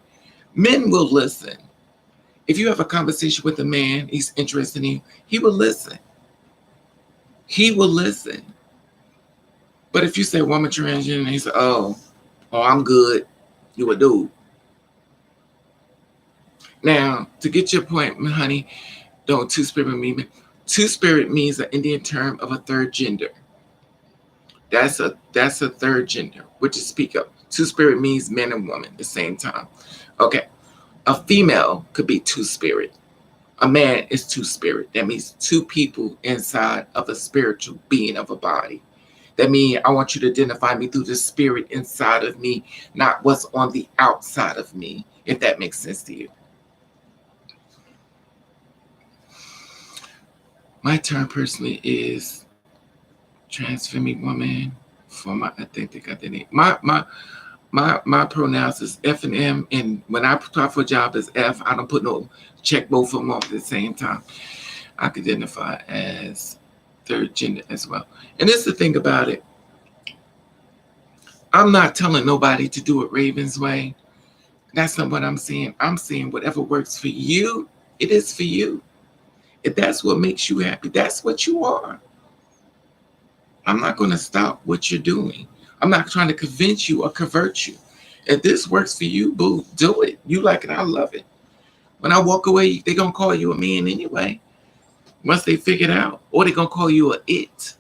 Men will listen. If you have a conversation with a man, he's interested in you, he will listen. He will listen. But if you say, well, I'm a transgender, and he said, oh, I'm good. You a dude. Now, to get your point, honey, don't two-spirit mean. Two-spirit means an Indian term of a third gender. That's a third gender, which is speak up. Two-spirit means man and woman at the same time. Okay. A female could be two-spirit. A man is two-spirit. That means two people inside of a spiritual being of a body. That means I want you to identify me through the spirit inside of me, not what's on the outside of me, if that makes sense to you. My term personally is transfemi woman for my authentic identity. My pronouns is F and M, and when I apply for a job as F, I don't put no check both of them off at the same time. I can identify as third gender as well. And this is the thing about it. I'm not telling nobody to do it Raven's way. That's not what I'm saying. I'm saying whatever works for you, it is for you. If that's what makes you happy, that's what you are. I'm not going to stop what you're doing. I'm not trying to convince you or convert you. If this works for you, boo, do it. You like it, I love it. When I walk away, they're going to call you a man anyway. Once they figure it out. Or they're going to call you a it.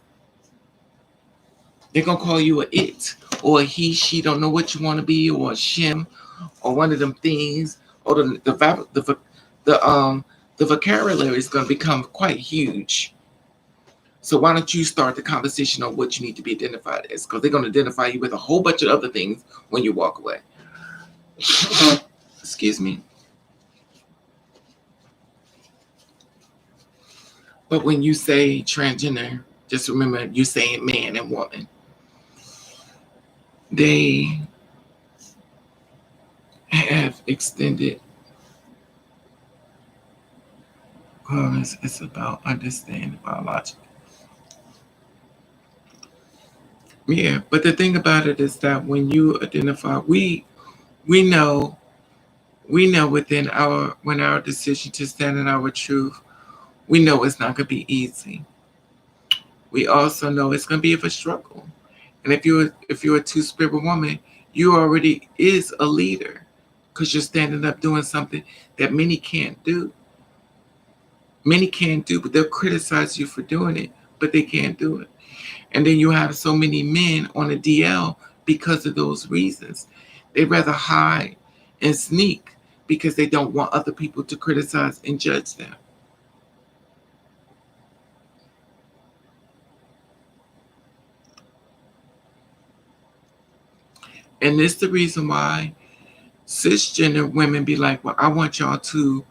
They're going to call you a it. Or a he, she, don't know what you want to be. Or a shim. Or one of them things. Or the vocabulary is going to become quite huge. So why don't you start the conversation on what you need to be identified as? Because they're going to identify you with a whole bunch of other things when you walk away. Excuse me. But when you say transgender, just remember you're saying man and woman. They have extended. Well, it's about understanding biological. Yeah, but the thing about it is that when you identify, we know within our decision to stand in our truth, we know it's not going to be easy. We also know it's going to be of a struggle. And if you're a two-spirit woman, you already is a leader because you're standing up doing something that many can't do. Many can't do, but they'll criticize you for doing it, but they can't do it. And then you have so many men on the DL because of those reasons. They'd rather hide and sneak because they don't want other people to criticize and judge them. And this is the reason why cisgender women be like, well, I want y'all to,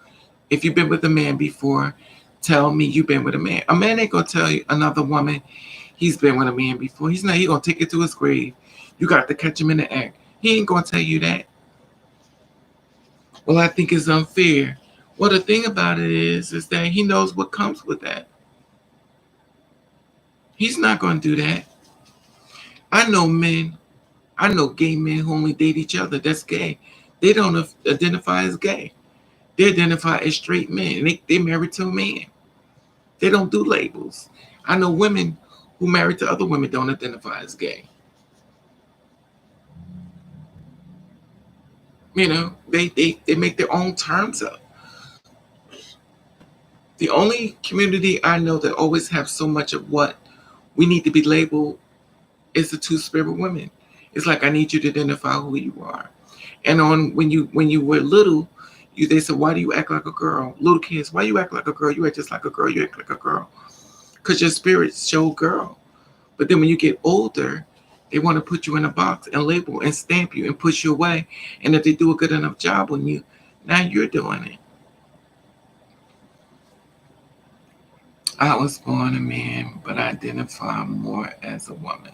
if you've been with a man before, tell me you've been with a man. A man ain't gonna tell you another woman he's been with a man before. He's not. He gonna take it to his grave. You got to catch him in the act. He ain't gonna tell you that. Well, I think it's unfair. Well, the thing about it is that he knows what comes with that. He's not gonna do that. I know men. I know gay men who only date each other. That's gay. They don't identify as gay. They identify as straight men. They married to a man. They don't do labels. I know women who married to other women don't identify as gay. You know, they make their own terms up. The only community I know that always have so much of what we need to be labeled is the two-spirit women. It's like I need you to identify who you are. And on when you were little, they said, why do you act like a girl? Little kids, why you act like a girl? You act just like a girl. You act like a girl. Because your spirit show girl. But then when you get older, they want to put you in a box and label and stamp you and push you away. And if they do a good enough job on you, now you're doing it. I was born a man, but I identify more as a woman.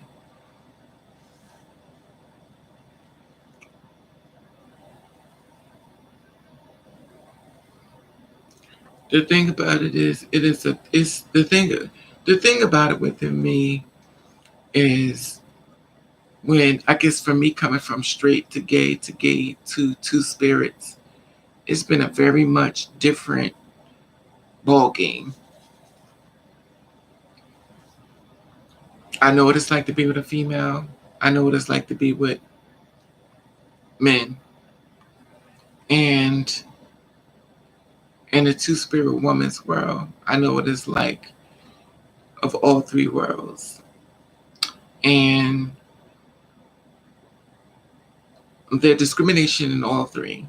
The thing about it is, it's the thing. The thing about it within me is when I guess for me coming from straight to gay to two spirits, it's been a very much different ball game. I know what it's like to be with a female. I know what it's like to be with men. And in the two spirit woman's world, I know what it's like of all three worlds. And there's discrimination in all three.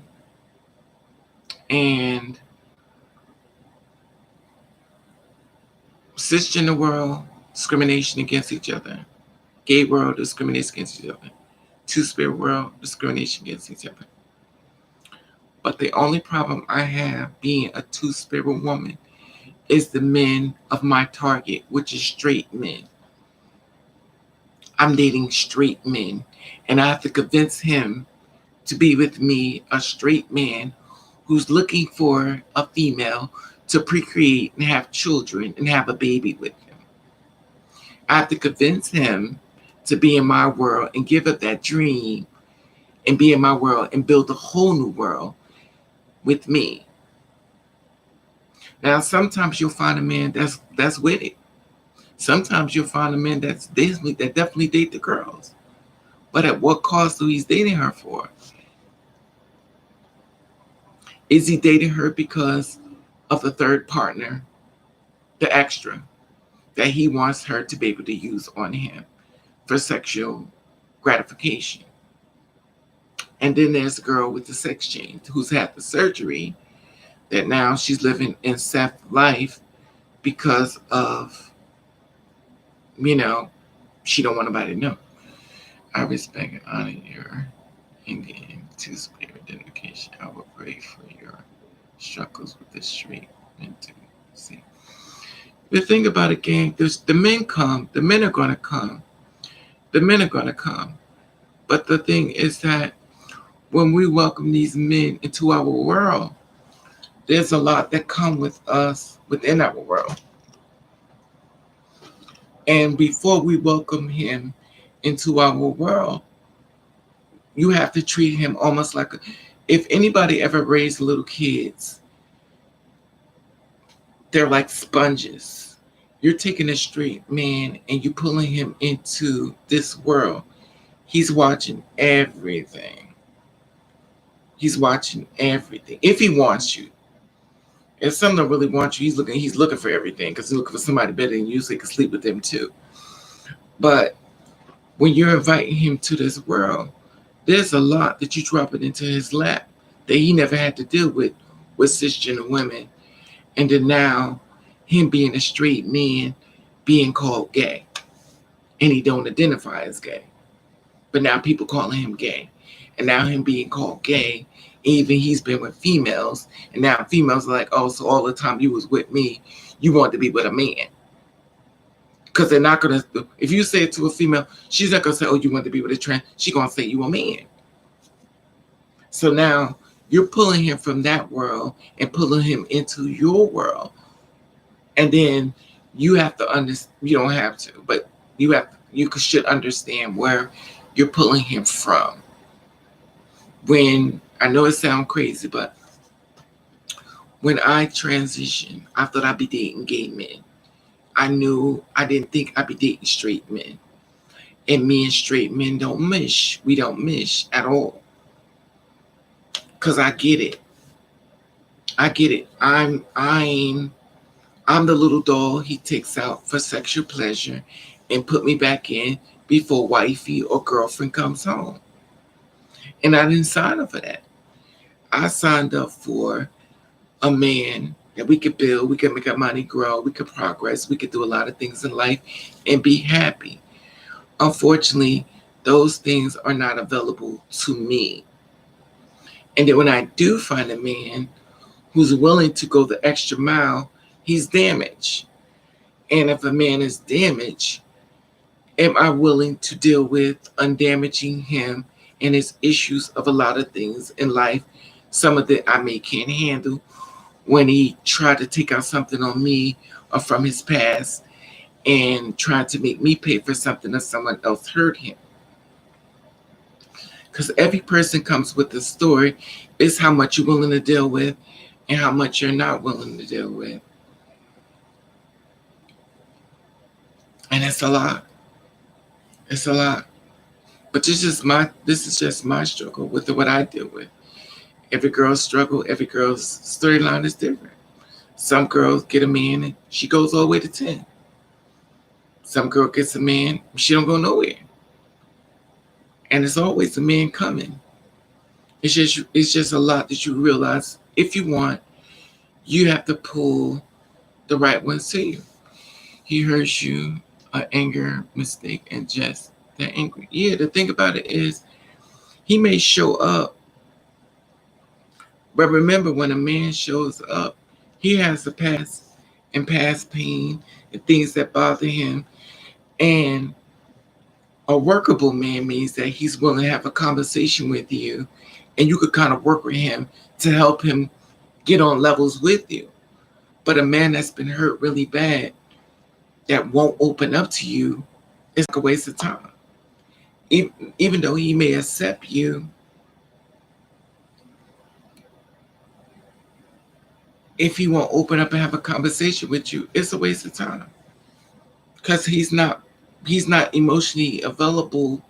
And cisgender world, discrimination against each other. Gay world, discrimination against each other. Two-spirit world, discrimination against each other. But the only problem I have being a two-spirit woman is the men of my target, which is straight men. I'm dating straight men, and I have to convince him to be with me, a straight man who's looking for a female to procreate and have children and have a baby with him. I have to convince him to be in my world and give up that dream and be in my world and build a whole new world with me. Now, sometimes you'll find a man that's with it. Sometimes you'll find a man that definitely date the girls. But at what cost do he's dating her for? Is he dating her because of the third partner, the extra, that he wants her to be able to use on him for sexual gratification? And then there's a girl with the sex change who's had the surgery that now she's living in Seth life because of, she don't want nobody to know. I respect and honor your Indian two-spirit dedication. I will pray for your struggles with this street. See, the thing about it, gang, the men come. The men are going to come. The men are going to come. But the thing is that when we welcome these men into our world, there's a lot that come with us within our world. And before we welcome him into our world, you have to treat him almost like if anybody ever raised little kids, they're like sponges. You're taking a straight man and you're pulling him into this world. He's watching everything. He's watching everything. If he wants you. If someone don't really want you, he's looking for everything because he's looking for somebody better than you so he can sleep with them too. But when you're inviting him to this world, there's a lot that you drop it into his lap that he never had to deal with cisgender women. And then now, him being a straight man being called gay. And he don't identify as gay. But now people calling him gay. And now him being called gay, even he's been with females. And now females are like, oh, so all the time you was with me, you want to be with a man. Because they're not going to, if you say it to a female, she's not going to say, oh, you want to be with a trans. She's going to say you a man. So now you're pulling him from that world and pulling him into your world. And then you have to understand, you don't have to, but you should understand where you're pulling him from. When, I know it sounds crazy, but when I transitioned, I thought I'd be dating gay men. I didn't think I'd be dating straight men. And me and straight men don't mesh. We don't mesh at all. Cause I get it. I'm the little doll he takes out for sexual pleasure and put me back in before wifey or girlfriend comes home. And I didn't sign up for that. I signed up for a man that we could build, we could make our money grow, we could progress, we could do a lot of things in life and be happy. Unfortunately, those things are not available to me. And then when I do find a man who's willing to go the extra mile, he's damaged. And if a man is damaged, am I willing to deal with undamaging him and his issues of a lot of things in life? Some of that I may can't handle when he tried to take out something on me or from his past and tried to make me pay for something that someone else hurt him. Because every person comes with a story. It's how much you're willing to deal with and how much you're not willing to deal with. And it's a lot. It's a lot. But this is just my struggle with what I deal with. Every girl's struggle, every girl's storyline is different. Some girls get a man and she goes all the way to 10. Some girl gets a man, she don't go nowhere. And it's always a man coming. It's just a lot that you realize if you want, you have to pull the right ones to you. He hurts you, anger, mistake, and just that angry. Yeah, the thing about it is he may show up, but remember when a man shows up, he has a past and past pain and things that bother him. And a workable man means that he's willing to have a conversation with you and you could kind of work with him to help him get on levels with you. But a man that's been hurt really bad that won't open up to you is like a waste of time. Even though he may accept you, if he won't open up and have a conversation with you, it's a waste of time. Because he's not emotionally available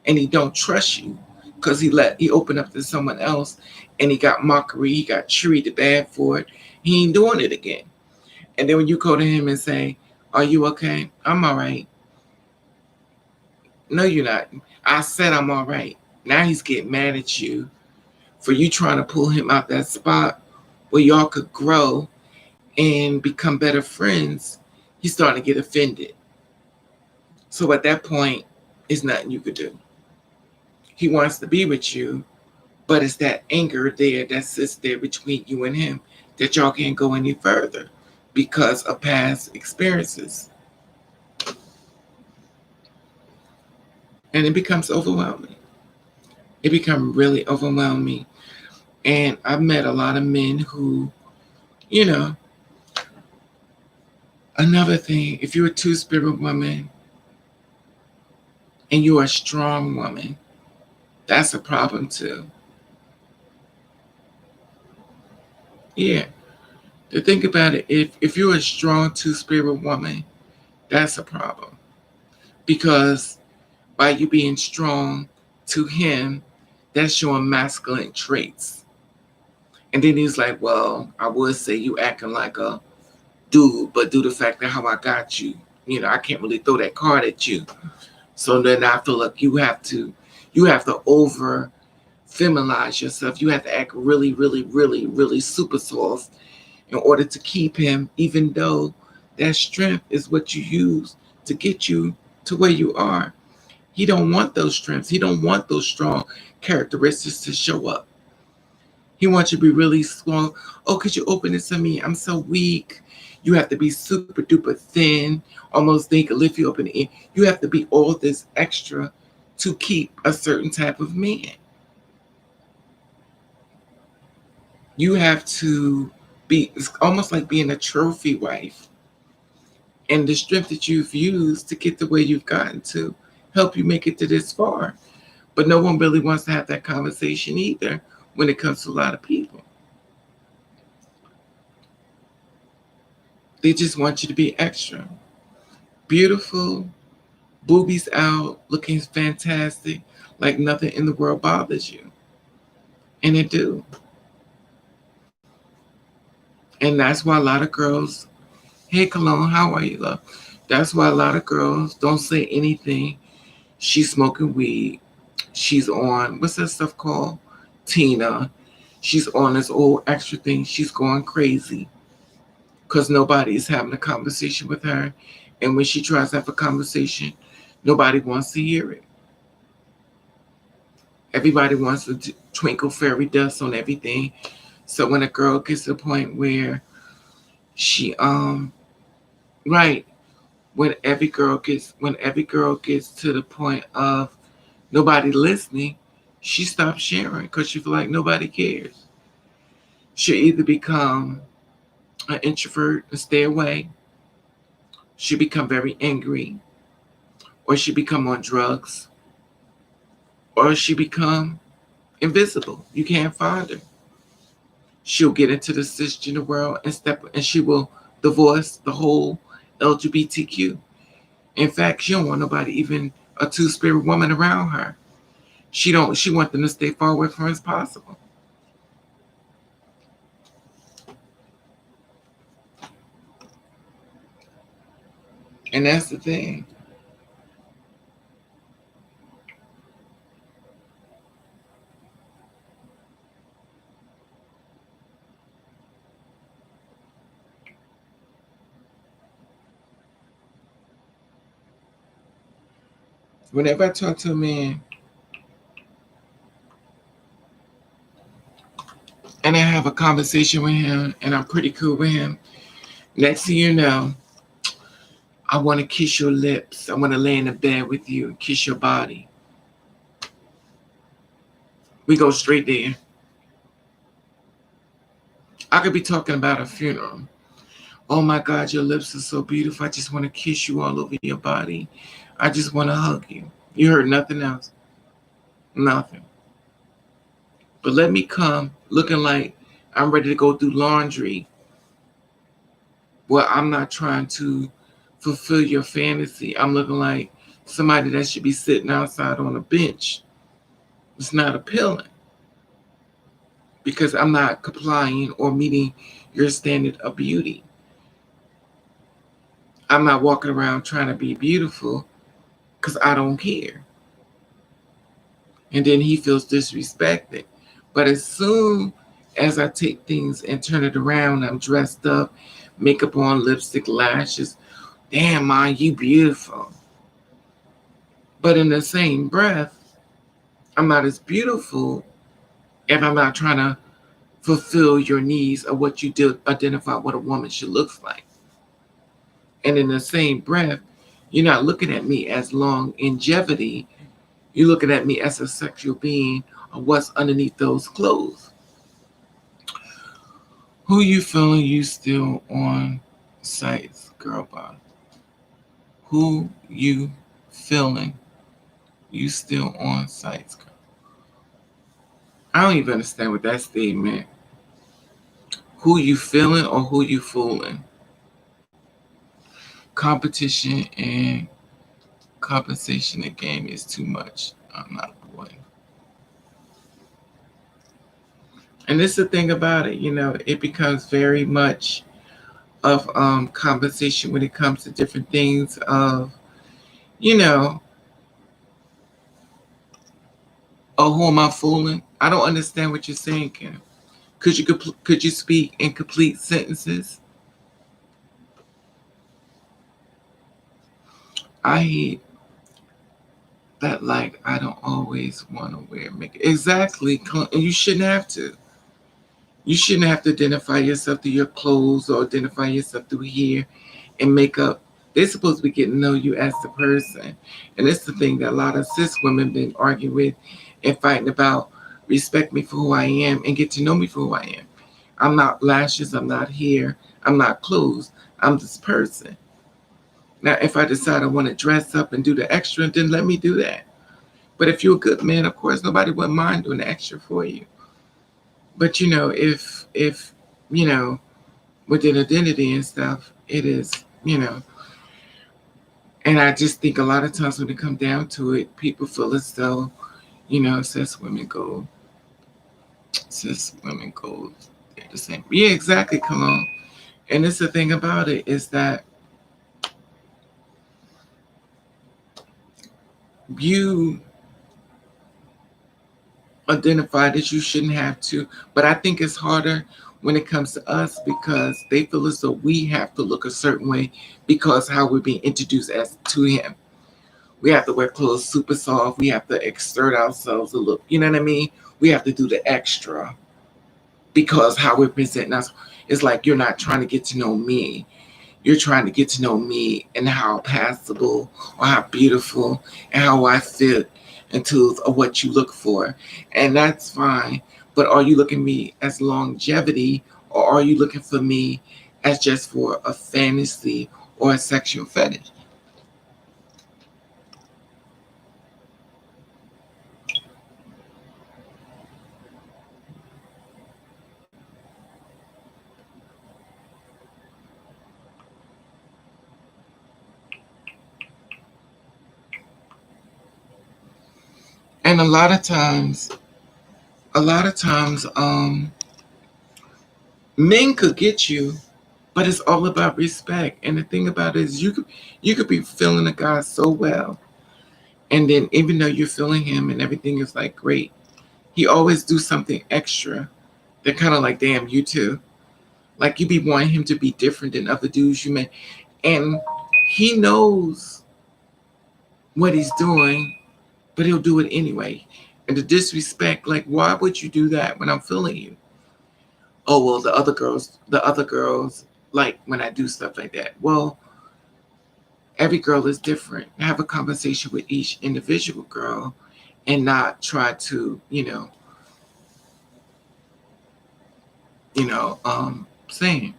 and he don't trust you because he opened up to someone else and he got mockery, he got treated bad for it. He ain't doing it again. And then when you go to him and say, are you okay? I'm all right. No, you're not. I said I'm all right. Now he's getting mad at you for you trying to pull him out that spot where y'all could grow and become better friends. He's starting to get offended. So at that point, it's nothing you could do. He wants to be with you, but it's that anger there that sits there between you and him that y'all can't go any further because of past experiences. And it becomes overwhelming. It becomes really overwhelming. And I've met a lot of men who, another thing, if you're a two-spirit woman and you're a strong woman, that's a problem too. Yeah. To think about it, if you're a strong two-spirit woman, that's a problem. Because by you being strong to him, that's showing masculine traits. And then he's like, well, I would say you acting like a dude, but due to the fact that how I got you, I can't really throw that card at you. So then I feel like you have to overthrow feminize yourself. You have to act really, really, really, really super soft in order to keep him, even though that strength is what you use to get you to where you are. He don't want those strengths. He don't want those strong characteristics to show up. He wants you to be really strong. Oh, could you open it to me? I'm so weak. You have to be super duper thin, almost think lift you up in the air. You have to be all this extra to keep a certain type of man. You have to be, it's almost like being a trophy wife. And the strength that you've used to get to where you've gotten to help you make it to this far. But no one really wants to have that conversation either when it comes to a lot of people. They just want you to be extra. Beautiful, boobies out, looking fantastic, like nothing in the world bothers you. And it do. And that's why a lot of girls, hey Cologne, how are you, love? That's why a lot of girls don't say anything. She's smoking weed. She's on, what's that stuff called? Tina. She's on this old extra thing. She's going crazy because nobody's having a conversation with her. And when she tries to have a conversation, nobody wants to hear it. Everybody wants to twinkle fairy dust on everything. So when a girl gets to the point where she right, when every girl gets to the point of nobody listening, she stops sharing because she feel like nobody cares. She'll either become an introvert and stay away, she become very angry, or she become on drugs, or she become invisible. You can't find her. She'll get into the cisgender world and she will divorce the whole LGBTQ. In fact, she don't want nobody, even a two-spirit woman around her. She wants them to stay far away from her as possible. And that's the thing. Whenever I talk to a man and I have a conversation with him and I'm pretty cool with him, next thing you know, I want to kiss your lips. I want to lay in the bed with you and kiss your body. We go straight there. I could be talking about a funeral. Oh my God, your lips are so beautiful. I just want to kiss you all over your body. I just want to hug you. You heard nothing else. Nothing. But let me come looking like I'm ready to go through laundry. Well, I'm not trying to fulfill your fantasy. I'm looking like somebody that should be sitting outside on a bench. It's not appealing because I'm not complying or meeting your standard of beauty. I'm not walking around trying to be beautiful because I don't care. And then he feels disrespected. But as soon as I take things and turn it around, I'm dressed up, makeup on, lipstick, lashes. Damn, Ma, you beautiful. But in the same breath, I'm not as beautiful if I'm not trying to fulfill your needs of what you do, identify what a woman should look like. And in the same breath, you're not looking at me as longevity. You're looking at me as a sexual being of what's underneath those clothes. Who you feeling you still on sites, girl boss? Who you feeling you still on sites, girl? I don't even understand what that statement. Who you feeling or who you fooling? Competition and compensation in game is too much. I'm not a boy. And this is the thing about it, it becomes very much of conversation when it comes to different things of, you know, oh, who am I fooling? I don't understand what you're saying, Kim. Could you speak in complete sentences? I hate that, like, I don't always want to wear makeup. Exactly. And you shouldn't have to. You shouldn't have to identify yourself through your clothes or identify yourself through hair and makeup. They're supposed to be getting to know you as the person. And it's the thing that a lot of cis women been arguing with and fighting about. Respect me for who I am and get to know me for who I am. I'm not lashes, I'm not hair, I'm not clothes. I'm this person. Now, if I decide I want to dress up and do the extra, then let me do that. But if you're a good man, of course, nobody would mind doing the extra for you. But if with an identity and stuff, it is, and I just think a lot of times when it comes down to it, people feel as though, cis women go, they're the same. Yeah, exactly, Cologne. And it's the thing about it is that you identify that you shouldn't have to, but I think it's harder when it comes to us because they feel as though we have to look a certain way because how we're being introduced as to him. We have to wear clothes super soft. We have to exert ourselves a look. You know what I mean? We have to do the extra because how we're presenting us. It's like you're not trying to get to know me. You're trying to get to know me and how passable or how beautiful and how I fit into what you look for. And that's fine. But are you looking at me as longevity or are you looking for me as just for a fantasy or a sexual fetish? And a lot of times, men could get you, but it's all about respect. And the thing about it is you could be feeling a guy so well, and then even though you're feeling him and everything is like great, he always do something extra. They're kind of like, damn, you too. Like you be wanting him to be different than other dudes you met, and he knows what he's doing, but he'll do it anyway. And the disrespect, like, why would you do that when I'm feeling you? Oh well, the other girls like when I do stuff like that. Well, every girl is different. Have a conversation with each individual girl, and not try to, saying,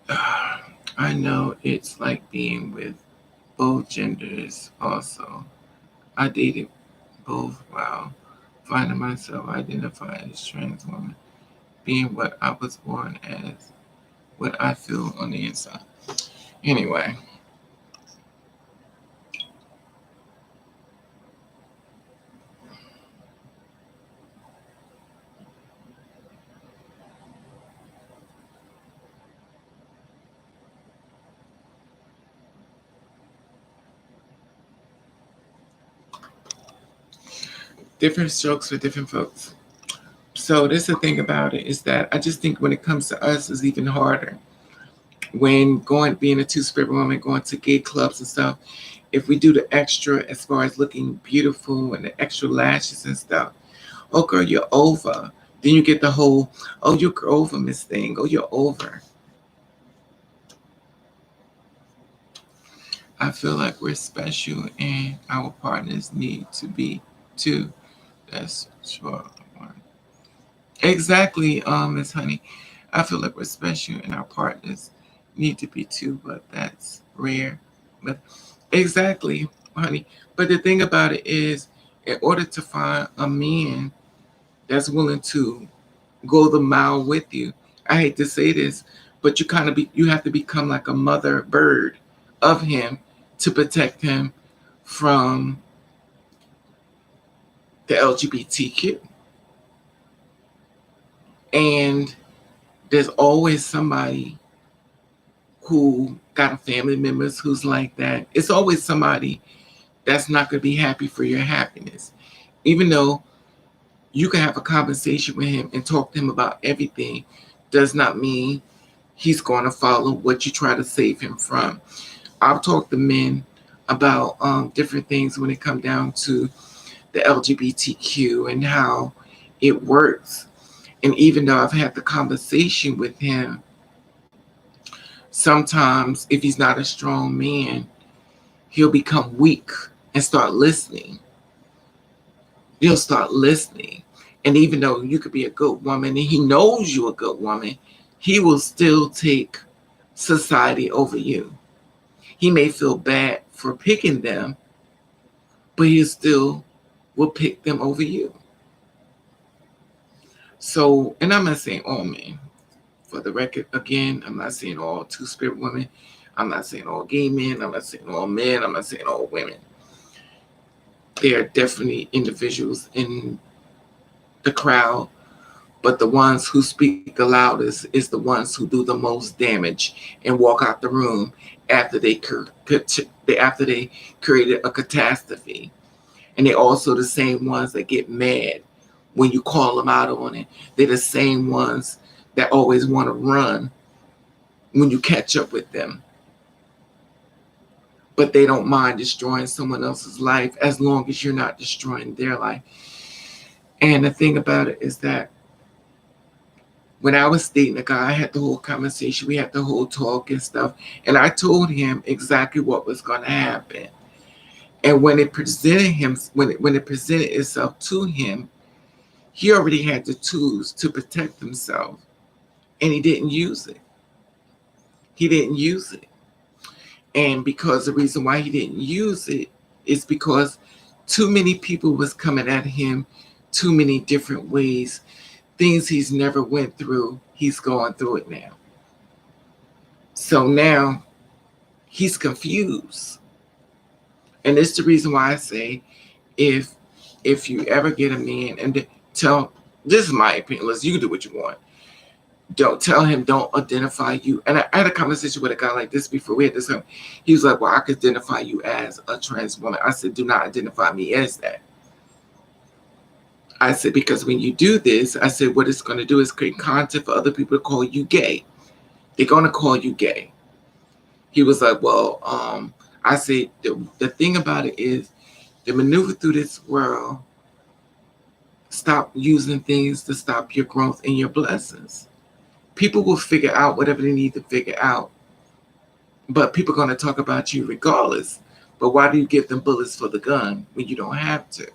I know it's like being with both genders. Also, I dated both while finding myself identified as trans woman, being what I was born as, what I feel on the inside. Anyway, different strokes for different folks. So this is the thing about it is that I just think when it comes to us, it's even harder. When going being a two-spirit woman, going to gay clubs and stuff, if we do the extra as far as looking beautiful and the extra lashes and stuff, oh girl, you're over. Then you get the whole, oh you're over, Miss Thing. Oh, you're over. I feel like we're special and our partners need to be too. That's sure. Exactly, Miss Honey. I feel like we're special and our partners need to be too, but that's rare. But exactly, honey. But the thing about it is, in order to find a man that's willing to go the mile with you, I hate to say this, but you have to become like a mother bird of him to protect him from the LGBTQ. And there's always somebody who got a family members who's like that. It's always somebody that's not going to be happy for your happiness. Even though You can have a conversation with him and talk to him about everything. Does not mean he's going to follow what you try to save him from. I've talked to men about different things when it comes down to the LGBTQ and how it works. And even though I've had the conversation with him, sometimes if he's not a strong man, he'll become weak and start listening. He'll start listening. And even though you could be a good woman and he knows you're a good woman, he will still take society over you. He may feel bad for picking them, but he still will pick them over you. So, and I'm not saying all men. For the record, again, I'm not saying all two-spirit women. I'm not saying all gay men. I'm not saying all men. I'm not saying all women. There are definitely individuals in the crowd, but the ones who speak the loudest is the ones who do the most damage and walk out the room after after they created a catastrophe. And they're also the same ones that get mad when you call them out on it. They're the same ones that always want to run when you catch up with them. But they don't mind destroying someone else's life as long as you're not destroying their life. And the thing about it is that when I was dating a guy, I had the whole conversation, we had the whole talk and stuff, and I told him exactly what was going to happen. And when it presented itself to him, he already had the tools to protect himself, and he didn't use it. He didn't use it. And because the reason why he didn't use it is because too many people was coming at him too many different ways. Things he's never went through, he's going through it now. So now he's confused. And it's the reason why I say if you ever get a man and tell, this is my opinion, listen, you can do what you want. Don't tell him, don't identify you. And I had a conversation with a guy like this before. We had this. He was like, well, I could identify you as a trans woman. I said, do not identify me as that. I said, because when you do this, I said, what it's going to do is create content for other people to call you gay. They're going to call you gay. He was like, well, I said, the thing about it is, to maneuver through this world, stop using things to stop your growth and your blessings. People will figure out whatever they need to figure out. But people are going to talk about you regardless. But why do you give them bullets for the gun when you don't have to?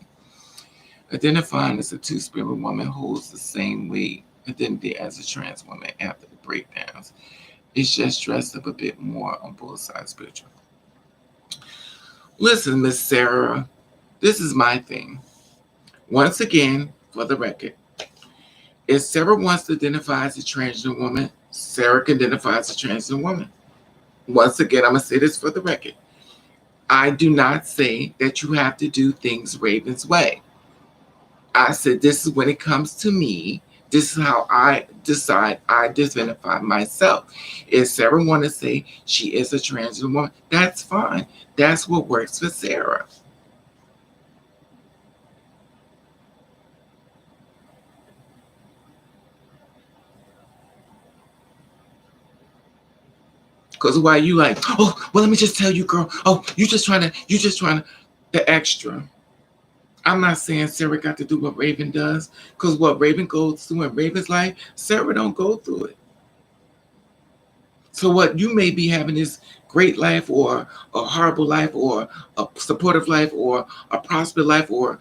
Identifying as a two-spirit woman holds the same weight identity as a trans woman after the breakdowns. It's just dressed up a bit more on both sides spiritual. Listen, Miss Sarah, this is my thing. Once again, for the record, if Sarah wants to identify as a transgender woman, Sarah can identify as a transgender woman. Once again, I'm going to say this for the record. I do not say that you have to do things Raven's way. I said, this is when it comes to me. This is how I decide I identify myself. If Sarah wants to say she is a transgender woman, that's fine. That's what works for Sarah. Because why you like, oh, well, let me just tell you, girl. Oh, you just trying to, the extra. I'm not saying Sarah got to do what Raven does, because what Raven goes through in Raven's life, Sarah don't go through it. So what you may be having this great life or a horrible life or a supportive life or a prosperous life or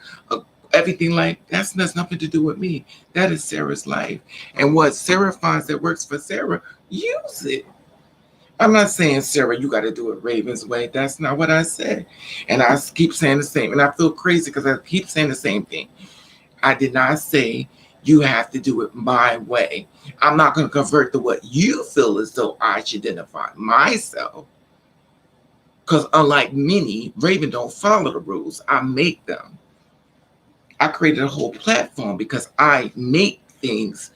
everything life, that's nothing to do with me. That is Sarah's life. And what Sarah finds that works for Sarah, use it. I'm not saying, Sarah, you got to do it Raven's way. That's not what I said. And I keep saying the same. And I feel crazy because I keep saying the same thing. I did not say you have to do it my way. I'm not going to convert to what you feel as though I should identify myself. Because unlike many, Raven don't follow the rules. I make them. I created a whole platform because I make things.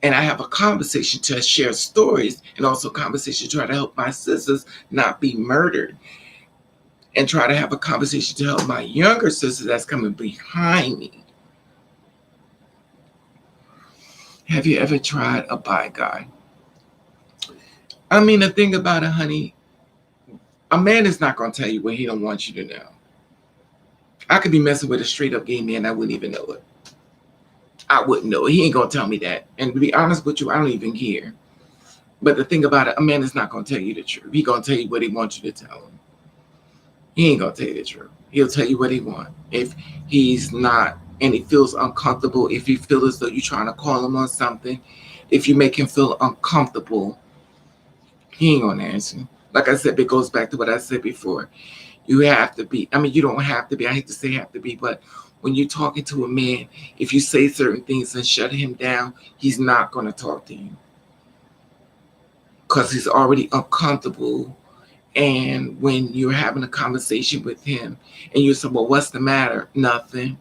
And I have a conversation to share stories and also a conversation to try to help my sisters not be murdered. And try to have a conversation to help my younger sisters that's coming behind me. Have you ever tried a bi guy? I mean, the thing about it, honey, a man is not going to tell you what he don't want you to know. I could be messing with a straight up gay man. I wouldn't even know it. I wouldn't know it. He ain't going to tell me that. And to be honest with you, I don't even care. But the thing about it, a man is not going to tell you the truth. He going to tell you what he wants you to tell him. He ain't going to tell you the truth. He'll tell you what he wants. If he's not, and he feels uncomfortable, if he feels as though you're trying to call him on something, if you make him feel uncomfortable, he ain't going to answer. Like I said, it goes back to what I said before. You have to be, I mean, you don't have to be, I hate to say have to be, but when you're talking to a man, if you say certain things and shut him down, he's not going to talk to you because he's already uncomfortable. And when you're having a conversation with him and you say, well, what's the matter? Nothing.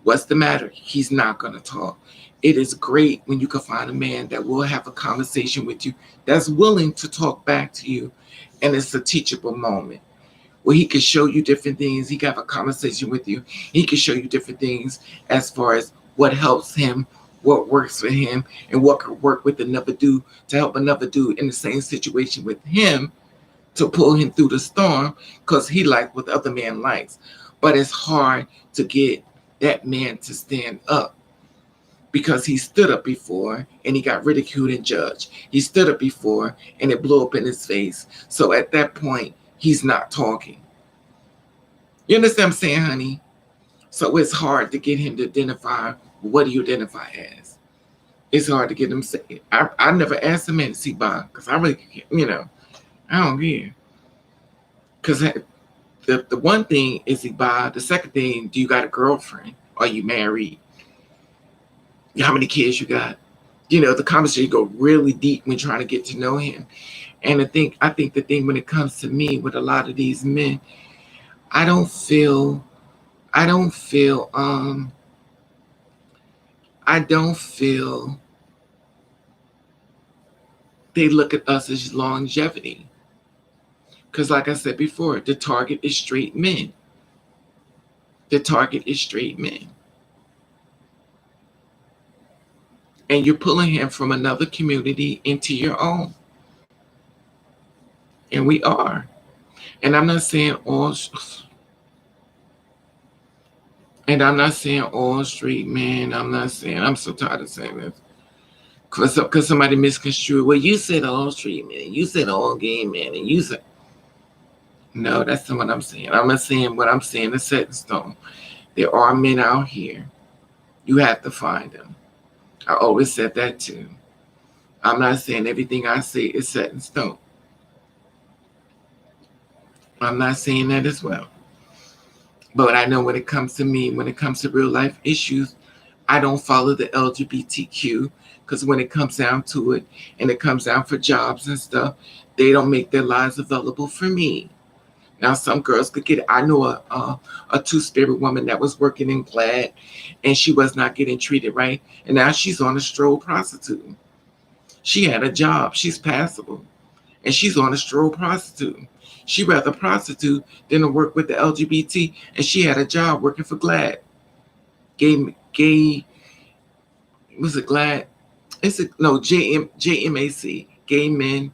What's the matter? He's not going to talk. It is great when you can find a man that will have a conversation with you, that's willing to talk back to you, and it's a teachable moment where he can show you different things. He can have a conversation with you. He can show you different things as far as what helps him, what works for him, and what could work with another dude to help another dude in the same situation with him to pull him through the storm because he likes what the other man likes. But it's hard to get that man to stand up because he stood up before and he got ridiculed and judged. He stood up before and it blew up in his face. So at that point, he's not talking. You understand what I'm saying, honey? So it's hard to get him to identify what do you identify as. It's hard to get him to say it. I never asked a man to see bi because I really, I don't care. Because the one thing is he bi. The second thing, do you got a girlfriend? Are you married? How many kids you got? The conversation go really deep when trying to get to know him. And I think the thing when it comes to me with a lot of these men, I don't feel they look at us as longevity. Because like I said before, the target is straight men. The target is straight men. And you're pulling him from another community into your own. And we are. And I'm not saying all straight men. I'm so tired of saying this. Because somebody misconstrued. Well, you said all straight men. You said all gay men. And you said. No, that's not what I'm saying. I'm not saying what I'm saying is set in stone. There are men out here. You have to find them. I always said that too. I'm not saying everything I say is set in stone. I'm not saying that as well. But I know when it comes to me, when it comes to real life issues, I don't follow the LGBTQ because when it comes down to it and it comes down for jobs and stuff, they don't make their lives available for me. Now, some girls could get it. I know a two-spirit woman that was working in GLAD and she was not getting treated right. And now she's on a stroll prostituting. She had a job. She's passable. And she's on a stroll prostituting. She'd rather prostitute than to work with the LGBT. And she had a job working for GLAD. Was it GLAD? JMAC. Gay Men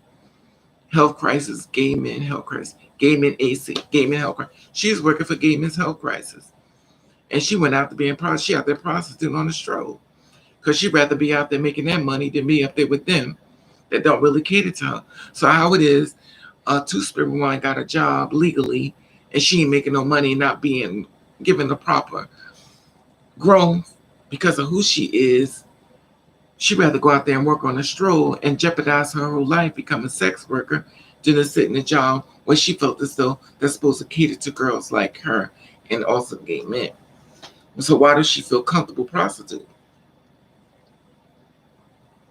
Health Crisis. Gay Men Health Crisis. Gay Men AC. Gay Men Health Crisis. She's working for Gay Men's Health Crisis. And she went out to be she out there prostituting on the stroll. Because she'd rather be out there making that money than be up there with them that don't really cater to her. So how it is, a two-spirit woman got a job legally and she ain't making no money, not being given the proper growth because of who she is. She'd rather go out there and work on a stroll and jeopardize her whole life, become a sex worker, than to sit in a job where she felt as though they're supposed to cater to girls like her and also gay men. So why does she feel comfortable prostituting?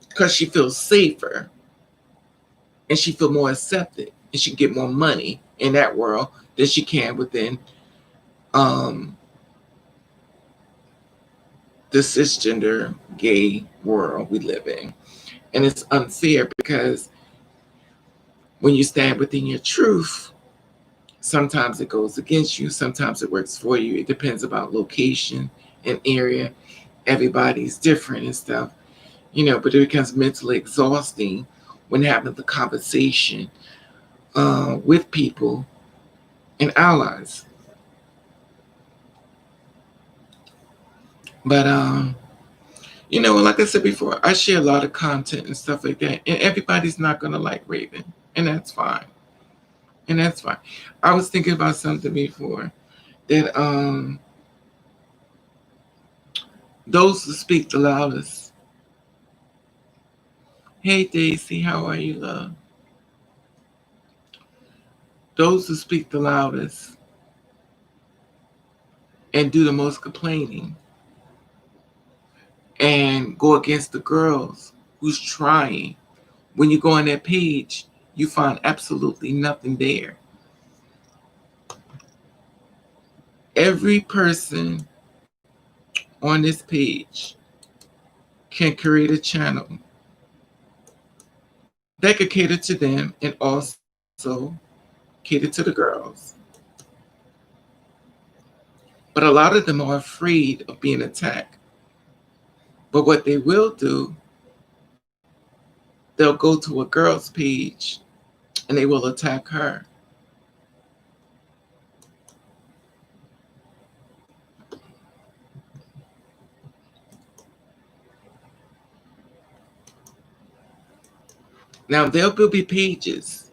Because she feels safer and she feels more accepted and she can get more money in that world than she can within the cisgender gay world we live in. And it's unfair because when you stand within your truth, sometimes it goes against you, sometimes it works for you. It depends about location and area. Everybody's different and stuff. but it becomes mentally exhausting when having the conversation with people and allies. But like I said before, I share a lot of content and stuff like that, and everybody's not gonna like Raven, and that's fine. And that's fine. I was thinking about something before that those who speak the loudest. Hey Daisy, how are you, love? Those who speak the loudest and do the most complaining and go against the girls who's trying. When you go on that page, you find absolutely nothing there. Every person on this page can create a channel that could cater to them and also cater to the girls. But a lot of them are afraid of being attacked. But what they will do, they'll go to a girl's page and they will attack her. Now, there will be pages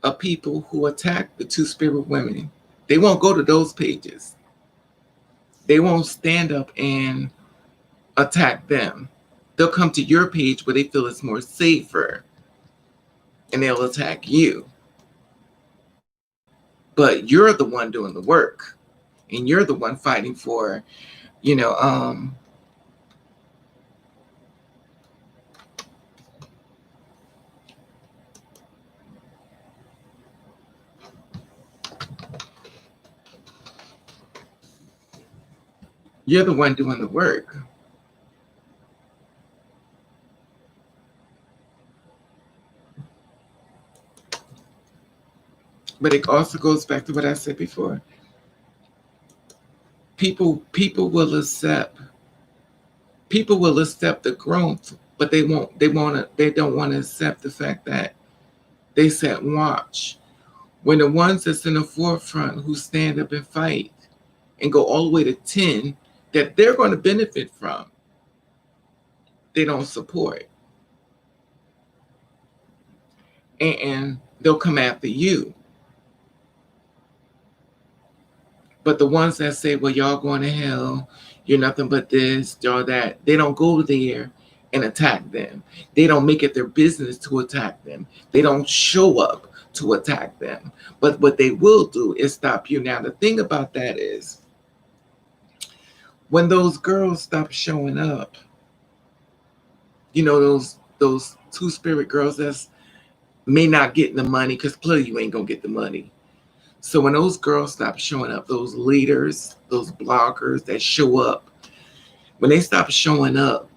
of people who attack the two-spirit women. They won't go to those pages. They won't stand up and attack them. They'll come to your page where they feel it's more safer and they'll attack you. But you're the one doing the work and you're the one fighting for, you're the one doing the work. But it also goes back to what I said before. People will accept the growth, but they don't want to accept the fact that they sat and watch. When the ones that's in the forefront who stand up and fight and go all the way to 10 that they're going to benefit from, they don't support. And they'll come after you. But the ones that say, well, y'all going to hell, you're nothing but this, y'all that, they don't go there and attack them. They don't make it their business to attack them. They don't show up to attack them. But what they will do is stop you. Now, the thing about that is, when those girls stop showing up, those two-spirit girls that's may not get the money, because clearly you ain't going to get the money. So when those girls stop showing up, those leaders, those bloggers that show up, when they stop showing up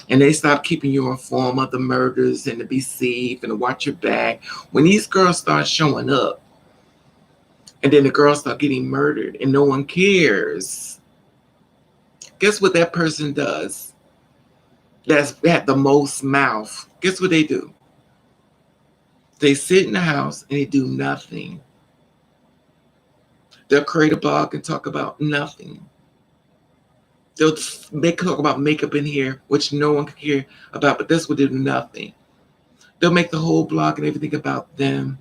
and they stop keeping you informed of the murders and to be safe and to watch your back, when these girls start showing up and then the girls start getting murdered and no one cares, guess what that person does that's had the most mouth? Guess what they do? They sit in the house and they do nothing. They'll create a blog and talk about nothing. They'll talk about makeup in here, which no one can care about, but this will do nothing. They'll make the whole blog and everything about them.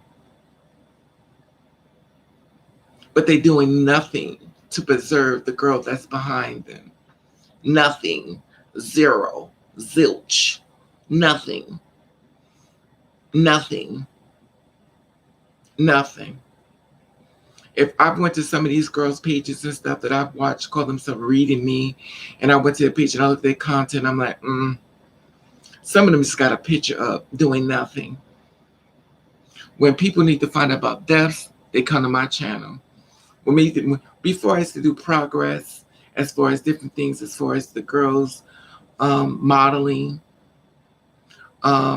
But they're doing nothing to preserve the girl that's behind them. Nothing. Zero. Zilch. Nothing. Nothing. Nothing. If I went to some of these girls' pages and stuff that I've watched call themselves reading me, and I went to the page and I looked at their content, I'm like, some of them just got a picture up doing nothing. When people need to find out about deaths, they come to my channel. Before I used to do progress, as far as different things, as far as the girls modeling,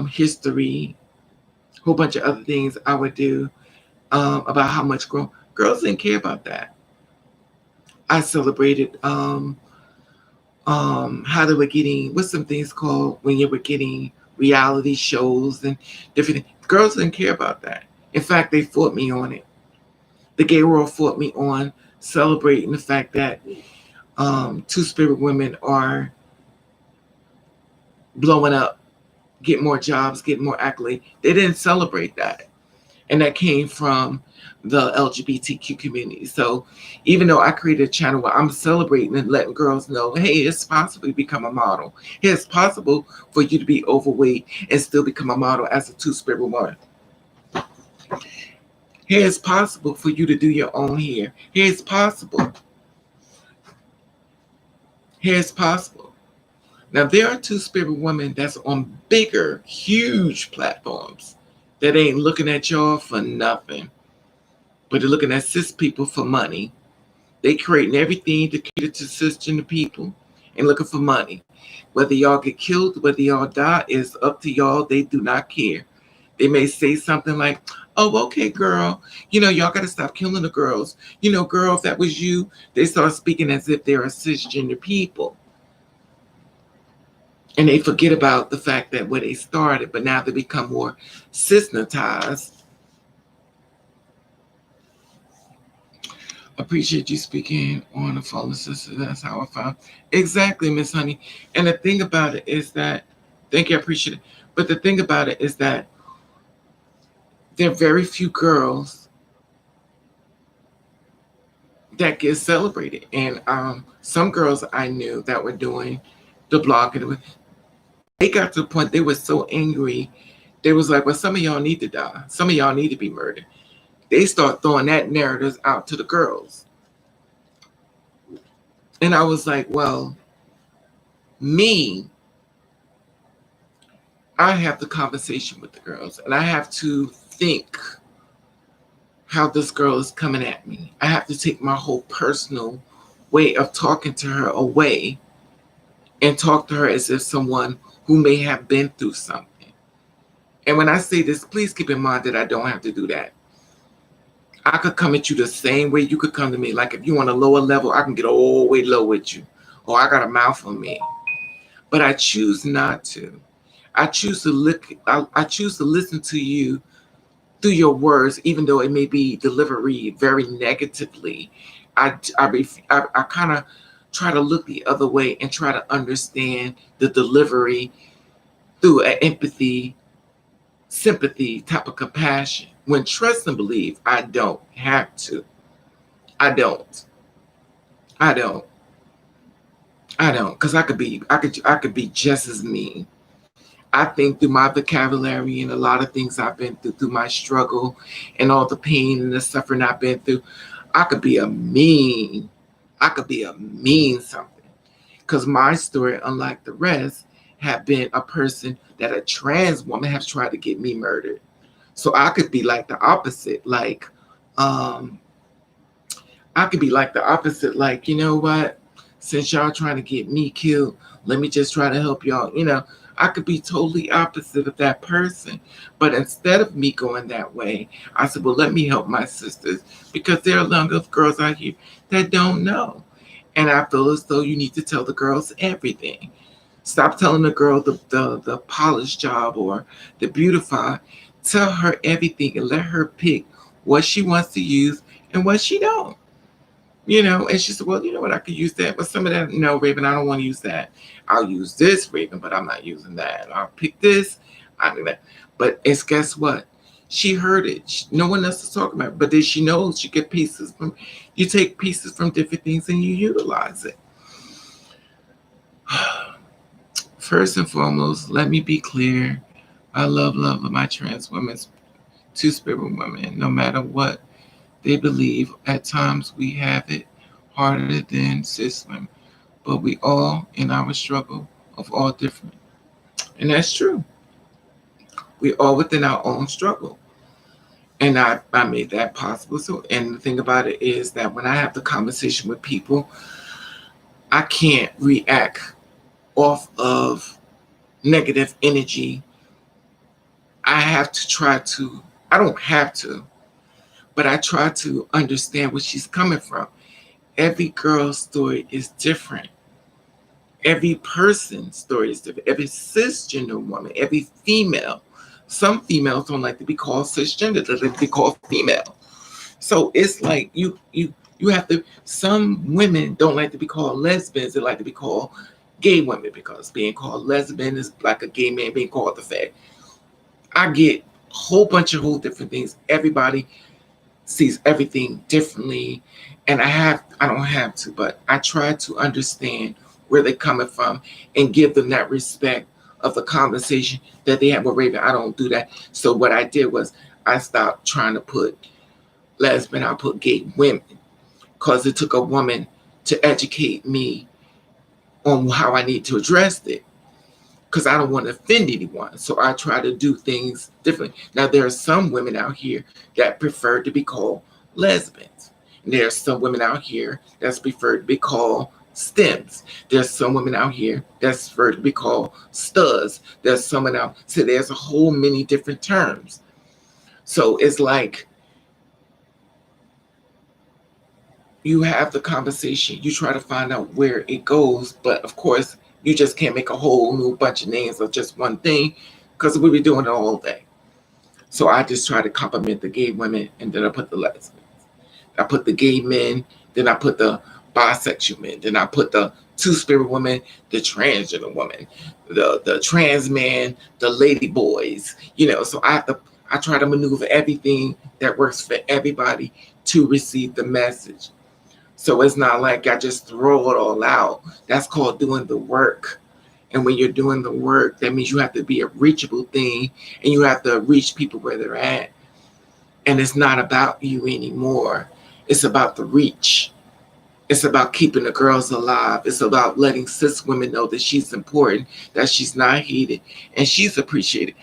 history, a whole bunch of other things I would do about how much girls didn't care about that. I celebrated how they were getting, what's some things called when you were getting reality shows and different things. Girls didn't care about that. In fact, they fought me on it. The gay world fought me on celebrating the fact that two-spirit women are blowing up, get more jobs, get more accolades. They didn't celebrate that. And that came from the LGBTQ community. So even though I created a channel where I'm celebrating and letting girls know, hey, it's possible to become a model. Hey, it's possible for you to be overweight and still become a model as a two-spirit woman. Hey, it's possible for you to do your own hair. Hey, it's possible. Hey, it's possible. Now, there are two-spirit women that's on bigger, huge platforms that ain't looking at y'all for nothing, but they're looking at cis people for money. They creating everything to cater to cisgender people and looking for money. Whether y'all get killed, whether y'all die, is up to y'all. They do not care. They may say something like, oh, okay, girl, y'all got to stop killing the girls. Girl, if that was you, they start speaking as if they're a cisgender people. And they forget about the fact that where they started, but now they become more cisnatized. Appreciate you speaking on the phone, sister. That's how I found. Exactly, Miss Honey. And the thing about it is that, thank you, I appreciate it. But the thing about it is that there are very few girls that get celebrated. And some girls I knew that were doing the blogging, they got to the point they were so angry. They was like, well, some of y'all need to die. Some of y'all need to be murdered. They start throwing that narrative out to the girls. And I was like, well, me, I have the conversation with the girls, and I have to think how this girl is coming at me. I have to take my whole personal way of talking to her away and talk to her as if someone who may have been through something. And when I say this, please keep in mind that I don't have to do that. I could come at you the same way you could come to me. Like if you on a lower level, I can get all the way low with you. Or I got a mouth on me. But I choose not to. I choose to look. I choose to listen to you through your words, even though it may be delivery very negatively. I kind of try to look the other way and try to understand the delivery through an empathy, sympathy type of compassion. When trust and believe, I don't have to. I don't. I don't. I don't. Because I could be just as mean. I think through my vocabulary and a lot of things I've been through my struggle and all the pain and the suffering I've been through, I could be a mean something. Because my story, unlike the rest, have been a person that a trans woman has tried to get me murdered. So I could be like the opposite. I could be like the opposite. Like, you know what? Since y'all trying to get me killed, let me just try to help y'all. I could be totally opposite of that person. But instead of me going that way, I said, well, let me help my sisters because there are a lot of girls out here that don't know. And I feel as though you need to tell the girls everything. Stop telling the girl the polish job or the beautify. Tell her everything and let her pick what she wants to use and what she don't. And she said, well, you know what, I could use that. But some of that, no, Raven, I don't want to use that. I'll use this, Raven, but I'm not using that. I'll pick this. I do that. But it's guess what? She heard it. No one else is talking about it. But then she knows she get pieces from, you take pieces from different things and you utilize it. First and foremost, let me be clear. I love my trans women, two-spirit women, no matter what they believe. At times we have it harder than cis women, but we all in our struggle of all different. And that's true. We all within our own struggle. And I made that possible. So, and the thing about it is that when I have the conversation with people, I can't react off of negative energy. I have to try to, I don't have to, but I try to understand where she's coming from. Every girl's story is different. Every person's story is different. Every cisgender woman, every female. Some females don't like to be called cisgender, they like to be called female. So it's like you have to. Some women don't like to be called lesbians; they like to be called gay women because being called lesbian is like a gay man being called the fag. I get a whole bunch of whole different things. Everybody sees everything differently, and I don't have to, but I try to understand where they're coming from and give them that respect of the conversation that they have with Raven. I don't do that. So what I did was I stopped trying to put lesbian, I put gay women because it took a woman to educate me on how I need to address it because I don't want to offend anyone. So I try to do things differently. Now, there are some women out here that prefer to be called lesbians. And there are some women out here that's preferred to be called stems. There's some women out here that's preferred to be called studs. There's someone out, so there's a whole many different terms. So it's like you have the conversation, you try to find out where it goes, but of course, you just can't make a whole new bunch of names of just one thing because we be doing it all day. So I just try to compliment the gay women and then I put the lesbians. I put the gay men, then I put the bisexual men, then I put the two-spirit woman, the transgender woman, the trans man, the lady boys, so I try to maneuver everything that works for everybody to receive the message. So it's not like I just throw it all out. That's called doing the work. And when you're doing the work, that means you have to be a reachable thing and you have to reach people where they're at. And it's not about you anymore. It's about the reach. It's about keeping the girls alive. It's about letting cis women know that she's important, that she's not hated, and she's appreciated.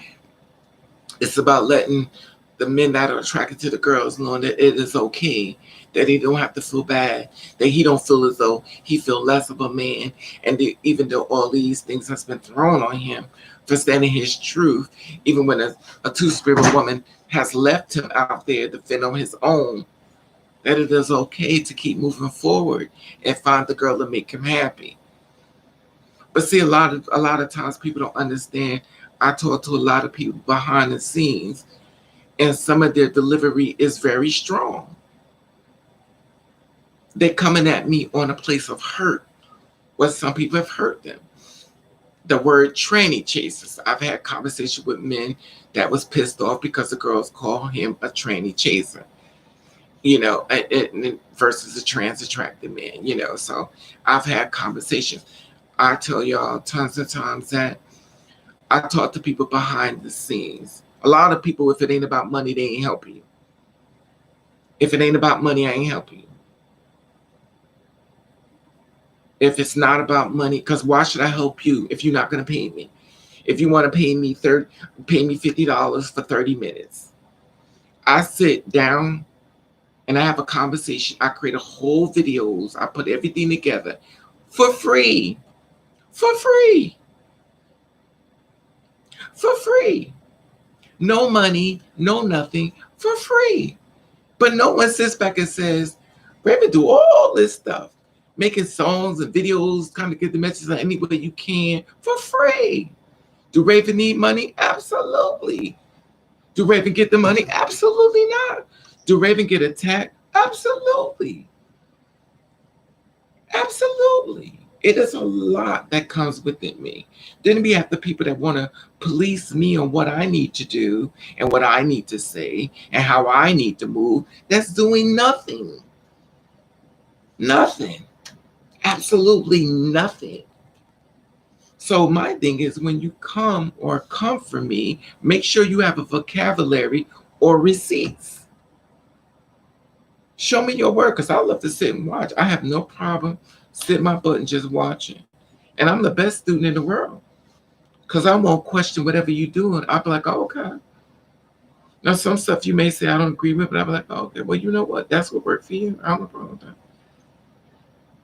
It's about letting the men that are attracted to the girls know that it is okay, that he don't have to feel bad, that he don't feel as though he feel less of a man, and even though all these things has been thrown on him for standing his truth, even when a two-spirit woman has left him out there to fend on his own, that it is okay to keep moving forward and find the girl to make him happy. But see, a lot of times people don't understand. I talk to a lot of people behind the scenes, and some of their delivery is very strong. They're coming at me on a place of hurt, where some people have hurt them. The word tranny chasers. I've had conversations with men that was pissed off because the girls call him a tranny chaser, versus a trans attracted man, So I've had conversations. I tell y'all tons of times that I talk to people behind the scenes. A lot of people, if it ain't about money, they ain't helping you. If it ain't about money, I ain't helping you. If it's not about money, because why should I help you if you're not going to pay me? If you want to pay me $50 for 30 minutes. I sit down and I have a conversation. I create a whole videos. I put everything together for free. For free. For free. No money, no nothing, for free. But no one sits back and says, Raven, do all this stuff, making songs and videos, kind of get the message in any way you can for free. Do Raven need money? Absolutely. Do Raven get the money? Absolutely not. Do Raven get attacked? Absolutely. Absolutely. It is a lot that comes within me. Then we have the people that want to police me on what I need to do and what I need to say and how I need to move. That's doing nothing. Nothing. Absolutely nothing. So my thing is when you come for me, make sure you have a vocabulary or receipts. Show me your work because I love to sit and watch. I have no problem sit my butt and just watching. And I'm the best student in the world because I won't question whatever you're doing. I'll be like, oh, okay. Now, some stuff you may say I don't agree with, but I'll be like, oh, okay, well, you know what? That's what worked for you. I have no problem with that.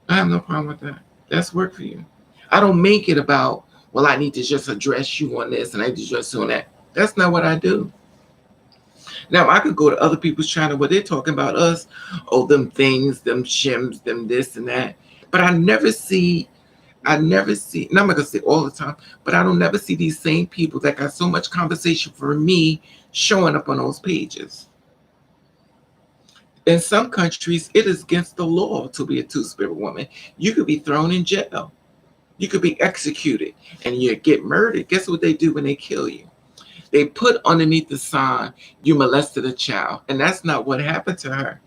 I have no problem with that. That's work for you. I don't make it about, well, I need to just address you on this and I need to address you on that. That's not what I do. Now, I could go to other people's channel where they're talking about us, oh, them things, them shims, them this and that. But I I never see, and I'm not gonna say all the time, but I don't never see these same people that got so much conversation for me showing up on those pages. In some countries, it is against the law to be a two-spirit woman. You could be thrown in jail. You could be executed and you get murdered. Guess what they do when they kill you? They put underneath the sign, you molested a child. And that's not what happened to her.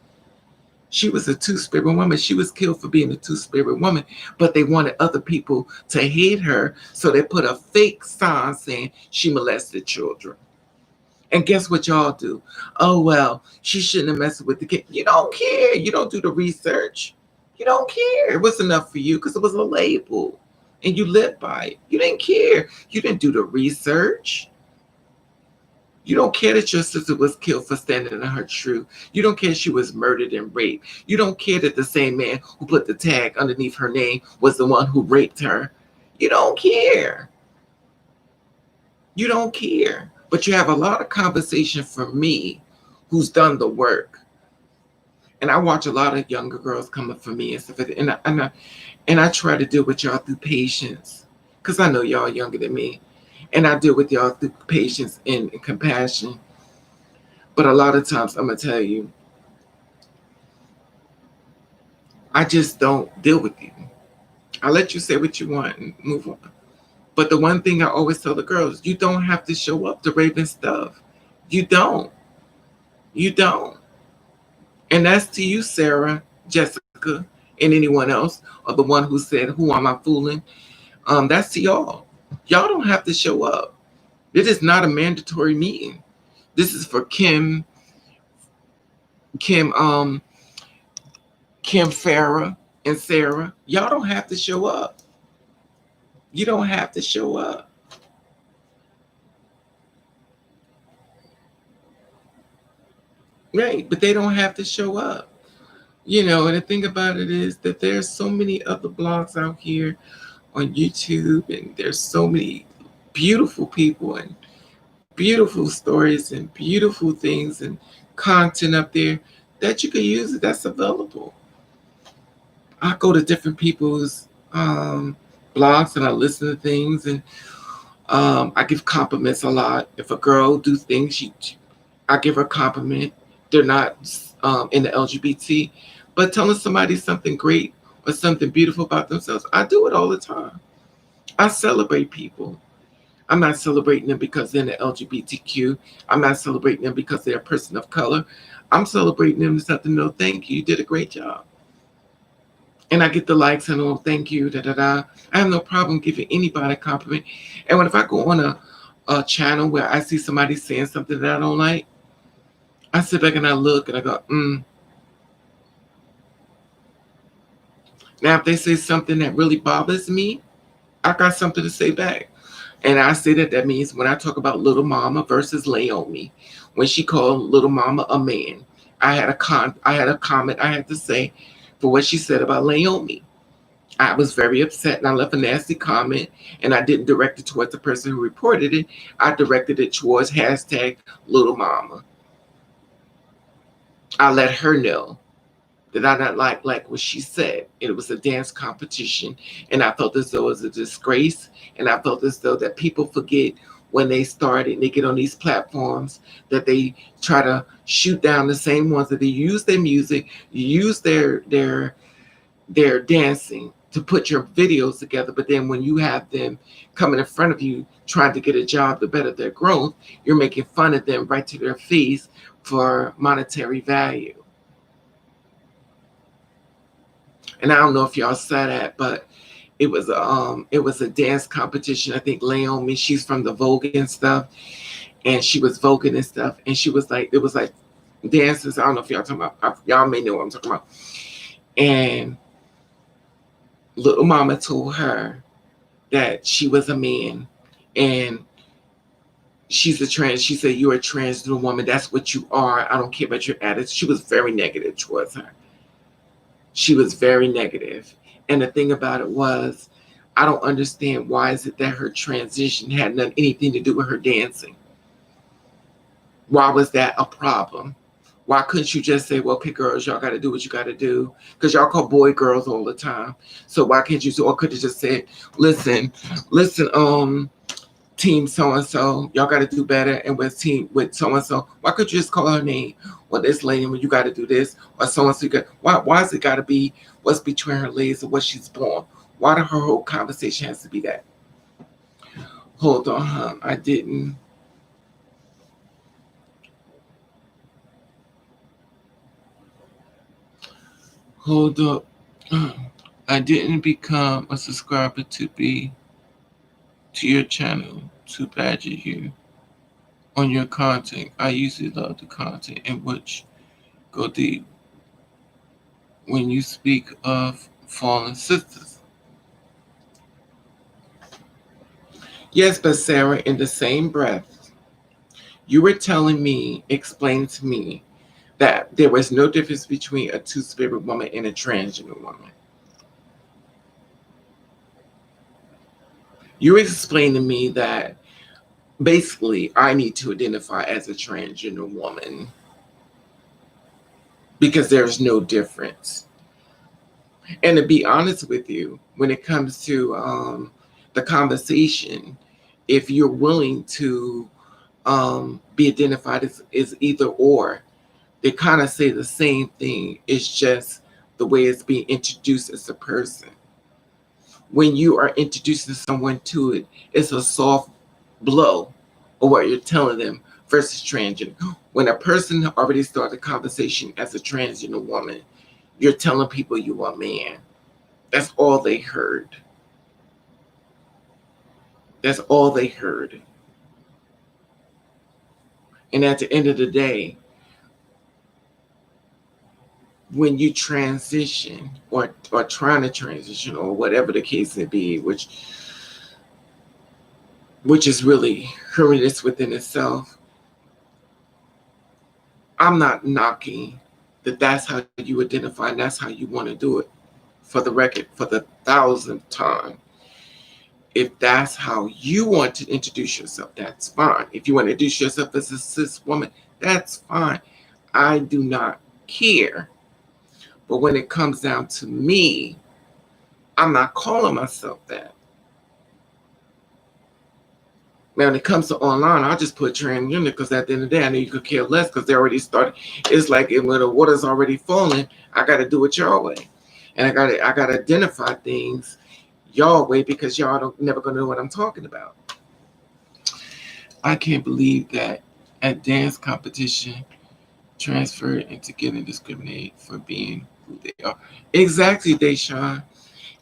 She was a two-spirit woman. She was killed for being a two-spirit woman, but they wanted other people to hate her, so they put a fake sign saying she molested children. And guess what y'all do? Oh, well, she shouldn't have messed with the kid. You don't care. You don't do the research. You don't care. It was enough for you because it was a label and you lived by it. You didn't care. You didn't do the research. You don't care that your sister was killed for standing in her truth. You don't care she was murdered and raped. You don't care that the same man who put the tag underneath her name was the one who raped her. You don't care. You don't care. But you have a lot of conversation from me who's done the work. And I watch a lot of younger girls coming for me and stuff. And I try to deal with y'all through patience. Because I know y'all younger than me. And I deal with y'all through patience and compassion. But a lot of times, I'm going to tell you, I just don't deal with you. I let you say what you want and move on. But the one thing I always tell the girls, you don't have to show up to Raven stuff. You don't. You don't. And that's to you, Sarah, Jessica, and anyone else, or the one who said, who am I fooling? That's to y'all. Y'all don't have to show up. It is not a mandatory meeting. This is for Kim, Kim, Kim Farrah, and Sarah. Y'all don't have to show up. You don't have to show up. Right, but they don't have to show up. And the thing about it is that there's so many other blogs out here on YouTube, and there's so many beautiful people and beautiful stories and beautiful things and content up there that you can use it that's available. I go to different people's blogs and I listen to things, and I give compliments a lot. If a girl do things, I give her a compliment. They're not in the LGBT, but telling somebody something great or something beautiful about themselves, I do it all the time. I celebrate people. I'm not celebrating them because they're in the LGBTQ. I'm not celebrating them because they're a person of color. I'm celebrating them as something, no, thank you. You did a great job. And I get the likes and oh, thank you, da da da. I have no problem giving anybody a compliment. And if I go on a channel where I see somebody saying something that I don't like, I sit back and I look and I go, Now, if they say something that really bothers me, I got something to say back. And I say that means when I talk about Little Mama versus Naomi, when she called Little Mama a man, I had a comment I had to say for what she said about Naomi. I was very upset and I left a nasty comment, and I didn't direct it towards the person who reported it. I directed it towards hashtag Little Mama. I let her know that I not like what she said. It was a dance competition, and I felt as though it was a disgrace, and I felt as though that people forget when they started and they get on these platforms that they try to shoot down the same ones that they use their music, use their dancing to put your videos together, but then when you have them coming in front of you trying to get a job to better their growth, you're making fun of them right to their face for monetary value. And I don't know if y'all saw that, but it was a dance competition. I think Naomi, she's from the Vogue and stuff, and she was voguing and stuff, and she was like, it was like dances. I don't know if y'all talking about. Y'all may know what I'm talking about. And Little Mama told her that she was a man, and she's a trans. She said, "You're a transgender woman. That's what you are. I don't care about your attitude." She was very negative towards her. She was very negative. And the thing about it was, I don't understand why is it that her transition had anything to do with her dancing. Why was that a problem? Why couldn't you just say, well, okay, girls, y'all got to do what you got to do? Because y'all call boy girls all the time. So why can't you say, or could have just said, listen, team so and so, y'all got to do better. And with team with so and so, why could you just call her name? Or this lady, when you got to do this, or so and so. Why is it got to be what's between her legs or what she's born? Why do her whole conversation has to be that? Hold on, huh? I didn't. Hold up. I didn't become a subscriber to your channel to badger you on your content. I usually love the content in which go deep when you speak of fallen sisters. Yes, but Sarah, in the same breath, you were telling me, explain to me that there was no difference between a two-spirit woman and a transgender woman. You explained to me that basically I need to identify as a transgender woman because there's no difference. And to be honest with you, when it comes to the conversation, if you're willing to be identified as either or, they kind of say the same thing. It's just the way it's being introduced as a person. When you are introducing someone to it, it's a soft blow of what you're telling them versus transgender. When a person already started a conversation as a transgender woman, you're telling people you are a man. That's all they heard. That's all they heard. And at the end of the day, when you transition or trying to transition or whatever the case may be, which is really horrendous within itself, I'm not knocking that that's how you identify and that's how you want to do it. For the record, for the thousandth time, if that's how you want to introduce yourself, that's fine. If you want to introduce yourself as a cis woman, that's fine. I do not care. But when it comes down to me, I'm not calling myself that. Now, when it comes to online, I'll just put transgender because at the end of the day, I know you could care less because they already started. It's like when the water's already falling, I got to do it your way. And I got to identify things your way because y'all don't never going to know what I'm talking about. I can't believe that at dance competition, transferred into getting discriminated for being who they are. Exactly, Deshaun.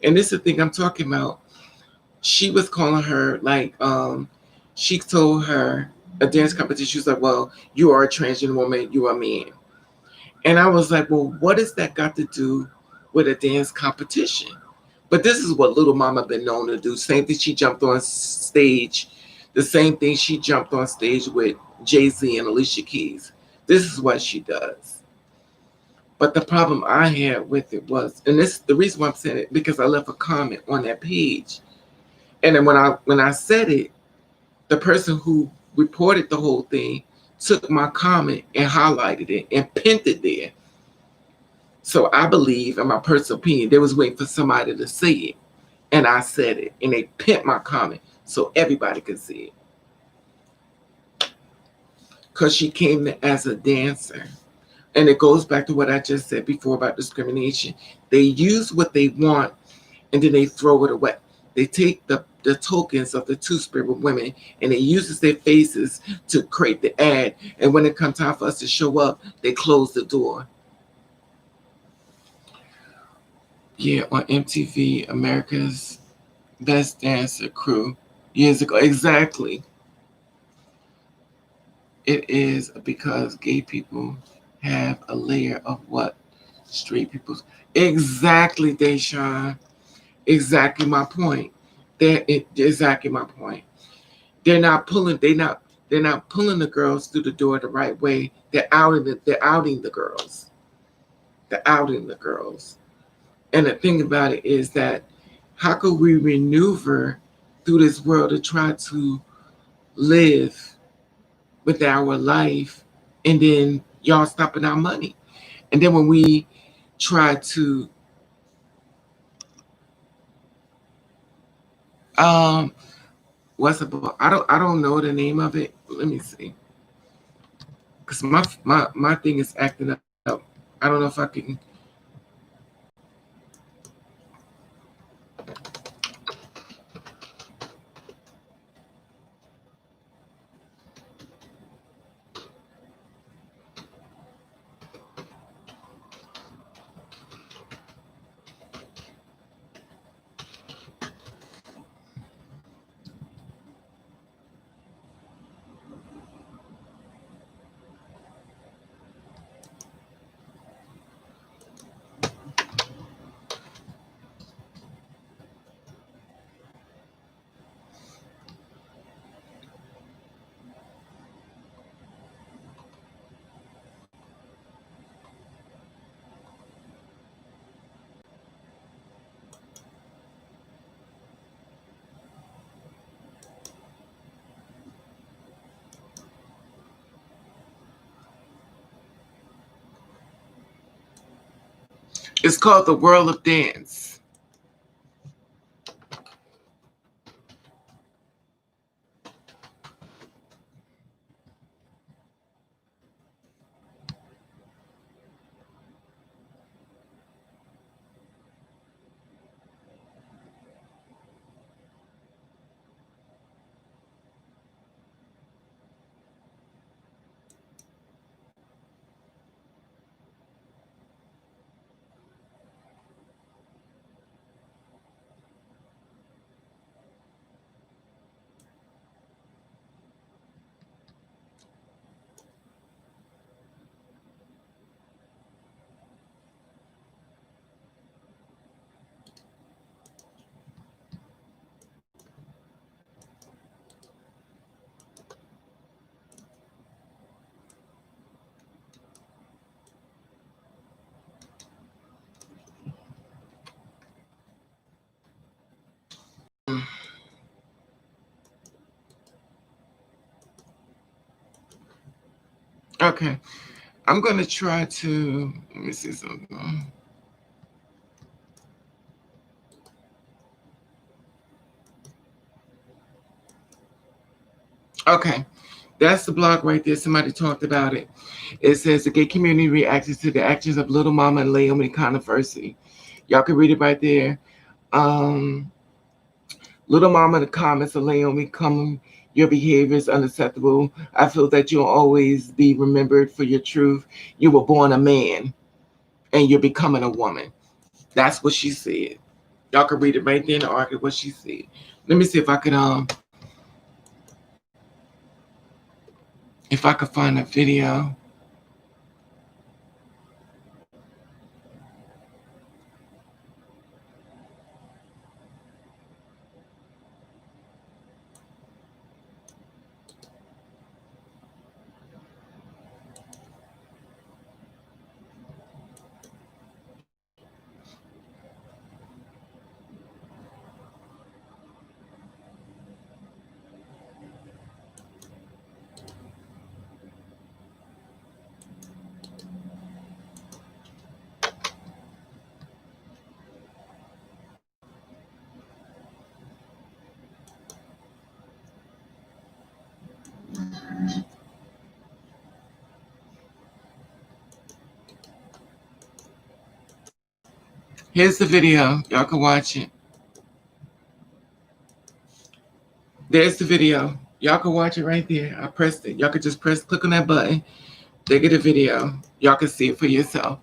And this is the thing I'm talking about. She was calling her like she told her a dance competition, she was like, well, you are a transgender woman, you are a man. And I was like, well, what has that got to do with a dance competition? But this is what Little Mama been known to do. Same thing she jumped on stage. The same thing she jumped on stage with Jay-Z and Alicia Keys. This is what she does. But the problem I had with it was, and this the reason why I'm saying it, because I left a comment on that page. And then when I said it, the person who reported the whole thing took my comment and highlighted it and pinned it there. So I believe, in my personal opinion, they was waiting for somebody to say it. And I said it. And they pinned my comment so everybody could see it. Because she came as a dancer. And it goes back to what I just said before about discrimination. They use what they want and then they throw it away. They take the tokens of the two-spirit women and they use their faces to create the ad. And when it comes time for us to show up, they close the door. Yeah, on MTV, America's Best Dancer Crew, years ago. Exactly. It is because gay people have a layer of what straight people. Exactly, Deshaun. Exactly my point. Exactly my point. They're not pulling. They're not pulling the girls through the door the right way. They're outing the girls. They're outing the girls. And the thing about it is that how could we maneuver through this world to try to live with our life and then Y'all stopping our money. And then when we try to um what's it? I don't know the name of it. Let me see. Cause my thing is acting up. I don't know if I can. It's called The World of Dance. Okay. I'm gonna try to let me see something. Okay. That's the blog right there. Somebody talked about it. It says the gay community reacted to the actions of Little Mama and Naomi controversy. Y'all can read it right there. Um, Little Mama in the comments of Naomi, come, your behavior is unacceptable. I feel that you'll always be remembered for your truth. You were born a man and you're becoming a woman. That's what she said. Y'all can read it right there in the article what she said. Let me see if I could find a video. Here's the video. Y'all can watch it. There's the video. Y'all can watch it right there. I pressed it. Y'all can just click on that button. They get a video. Y'all can see it for yourself.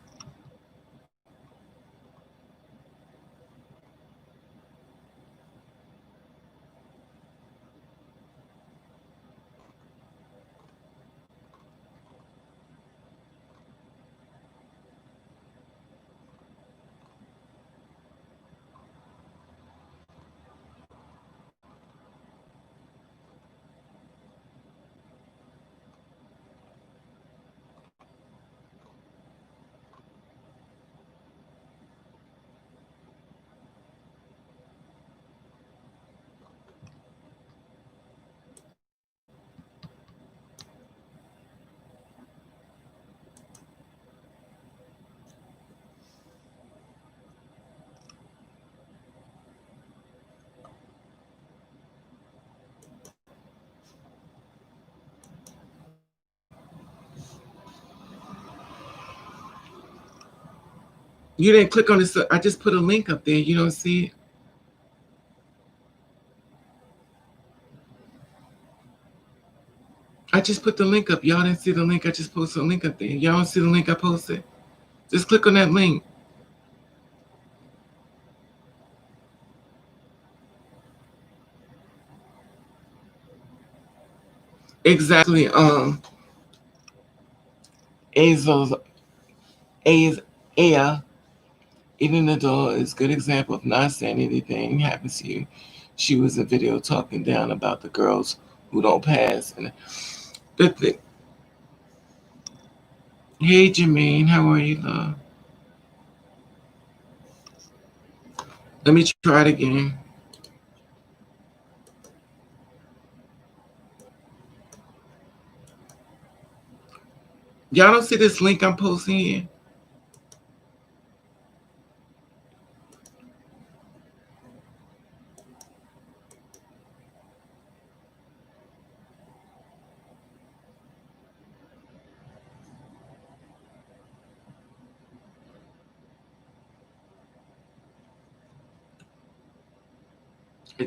You didn't click on this. I just put a link up there. You don't see it? I just put the link up. Y'all didn't see the link. I just posted a link up there. Y'all don't see the link I posted? Just click on that link. Exactly. A's A's Aya, even the door is a good example of not saying anything happens to you. She was a video talking down about the girls who don't pass. And the hey Jermaine, how are you, love? Let me try it again. Y'all don't see this link I'm posting here?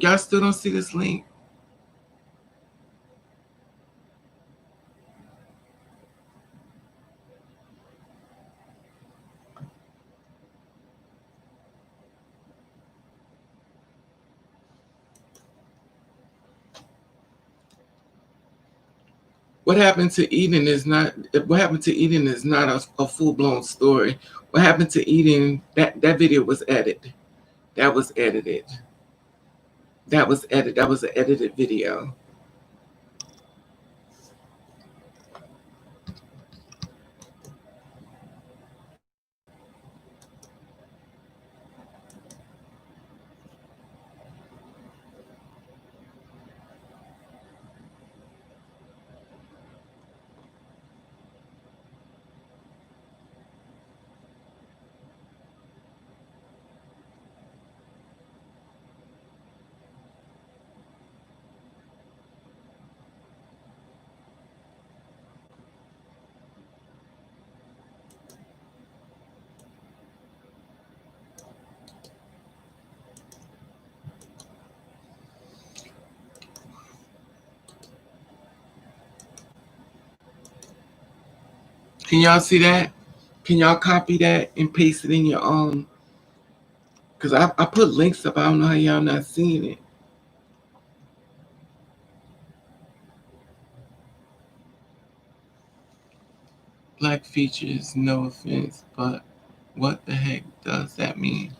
Y'all still don't see this link? What happened to Eden is not. What happened to Eden is not a full blown story. What happened to Eden? That video was edited. That was edited. That was edited. That was an edited video. Can y'all see that? Can y'all copy that and paste it in your Cause I put links up. I don't know how y'all not seeing it. Black features, no offense, but what the heck does that mean?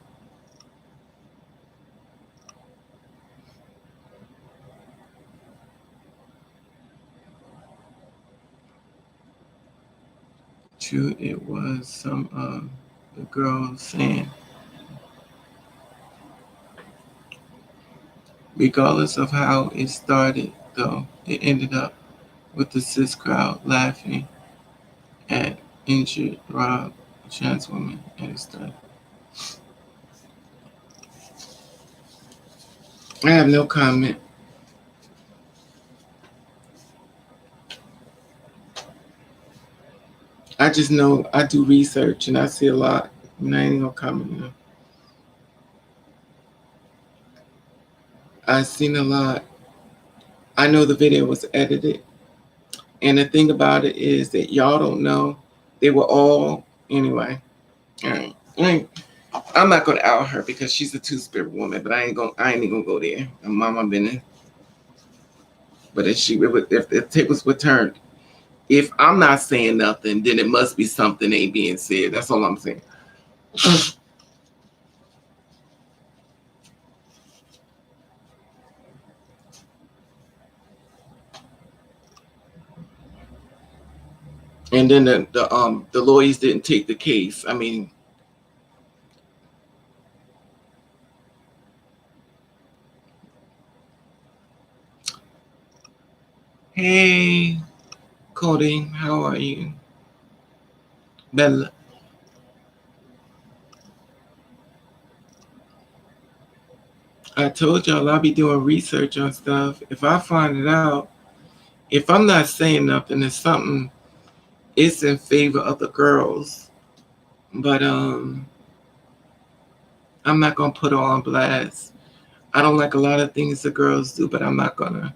True, it was some of the girls saying, regardless of how it started, though, it ended up with the cis crowd laughing at injured Rob, a trans woman, and stuff. I have no comment. I just know I do research and I see a lot, and I ain't gonna comment. I've seen a lot. I know the video was edited, and the thing about it is that y'all don't know. They were all anyway. All right. I'm not gonna out her because she's a two-spirit woman, but I ain't even gonna go there. And mama been in. But if the tables were turned, if I'm not saying nothing, then it must be something ain't being said. That's all I'm saying. And then the lawyers didn't take the case. I mean, hey, Cody, how are you? Bella. I told y'all I'll be doing research on stuff. If I find it out, if I'm not saying nothing, it's something. It's in favor of the girls, but I'm not gonna put her on blast. I don't like a lot of things the girls do, but I'm not gonna.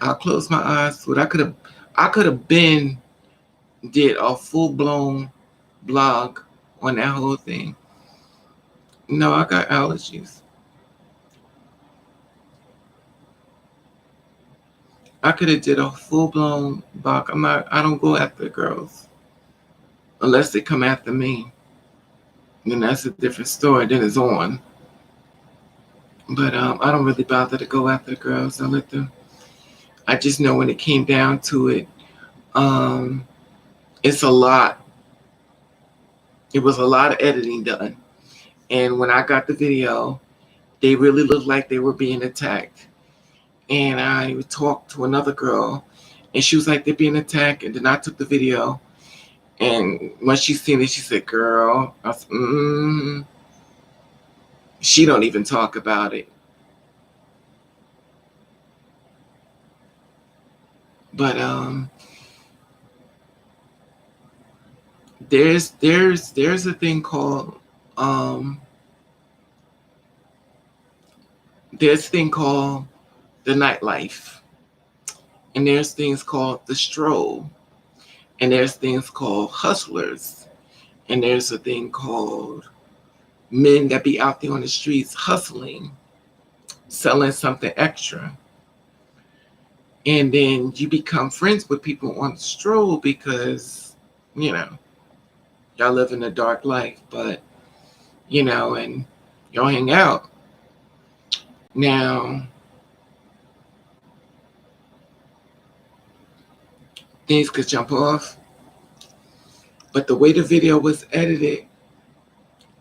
I'll close my eyes to it. I could have been did a full blown blog on that whole thing. No, I got allergies. I could have did a full blown blog. I don't go after girls unless they come after me. Then that's a different story. Then it's on. But I don't really bother to go after the girls. I let them. I just know when it came down to it, um, it's a lot. It was a lot of editing done. And when I got the video, they really looked like they were being attacked. And I talked to another girl, and she was like, they're being attacked. And then I took the video. And when she seen it, she said, girl, I said, she don't even talk about it. But there's a thing called um, there's a thing called the nightlife, and there's things called the stroll, and there's things called hustlers, and there's a thing called men that be out there on the streets hustling, selling something extra. And then you become friends with people on the stroll because, you know, y'all live in a dark life, but, and y'all hang out. Now, things could jump off, but the way the video was edited,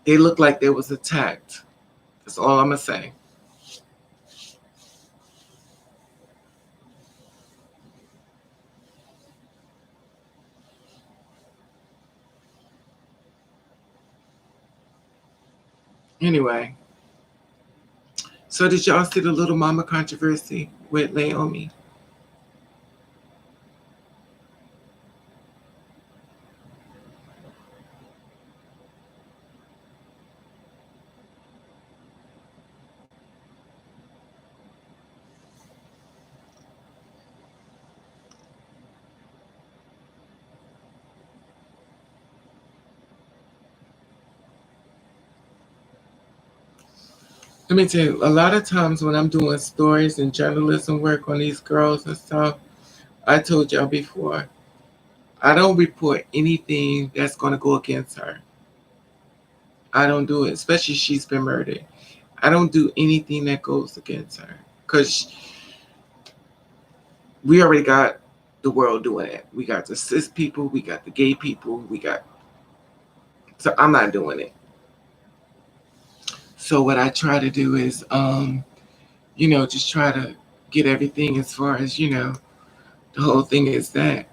they looked like they was attacked. That's all I'm going to say. Anyway, so did y'all see the Little Mama controversy with Naomi? Let me tell you, a lot of times when I'm doing stories and journalism work on these girls and stuff, I told y'all before, I don't report anything that's going to go against her. I don't do it, especially she's been murdered. I don't do anything that goes against her because we already got the world doing it. We got the cis people, we got the gay people, so I'm not doing it. So what I try to do is, just try to get everything as far as, the whole thing is that.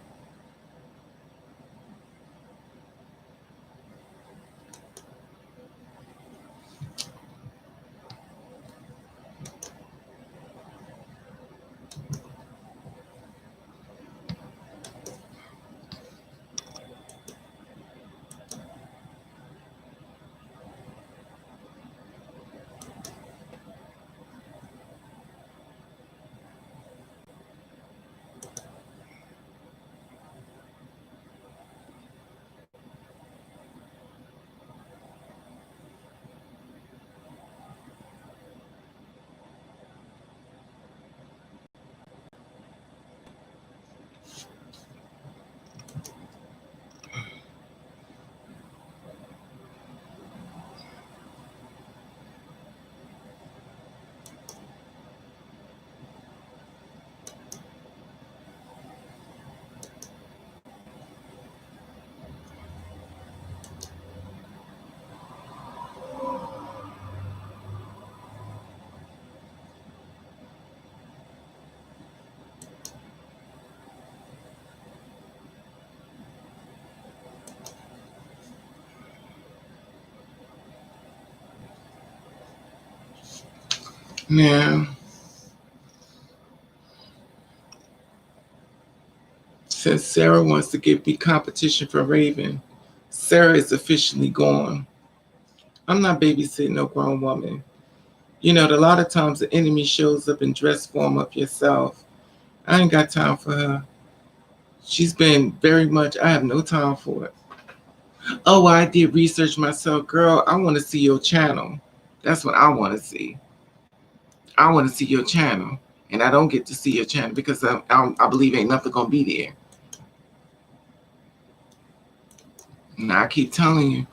Now, since Sarah wants to give me competition for Raven, Sarah is officially gone. I'm not babysitting no grown woman. You know, a lot of times the enemy shows up in dress form of yourself. I ain't got time for her. She's been very much, I have no time for it. Oh, I did research myself. Girl, I want to see your channel. That's what I want to see. I want to see your channel. And I don't get to see your channel because I believe ain't nothing going to be there. And I keep telling you.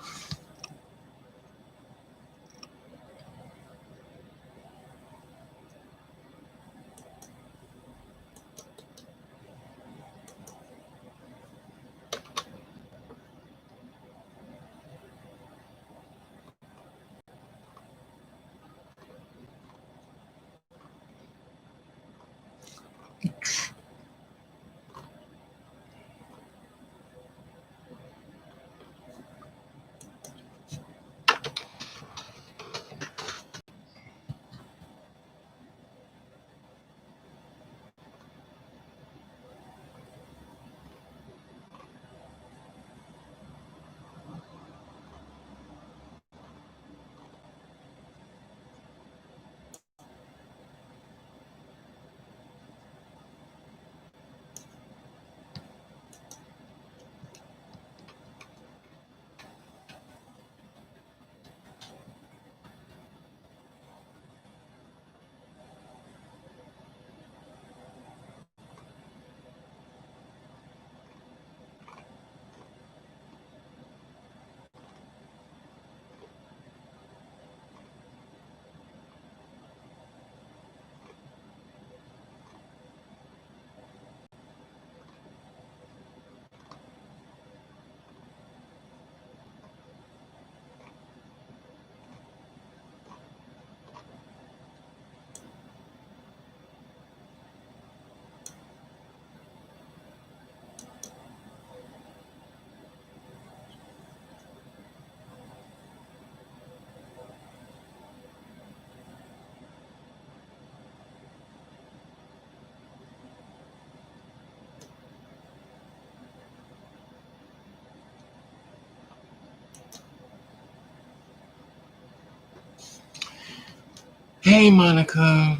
Hey, Monica.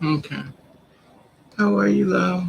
Okay. How are you, love?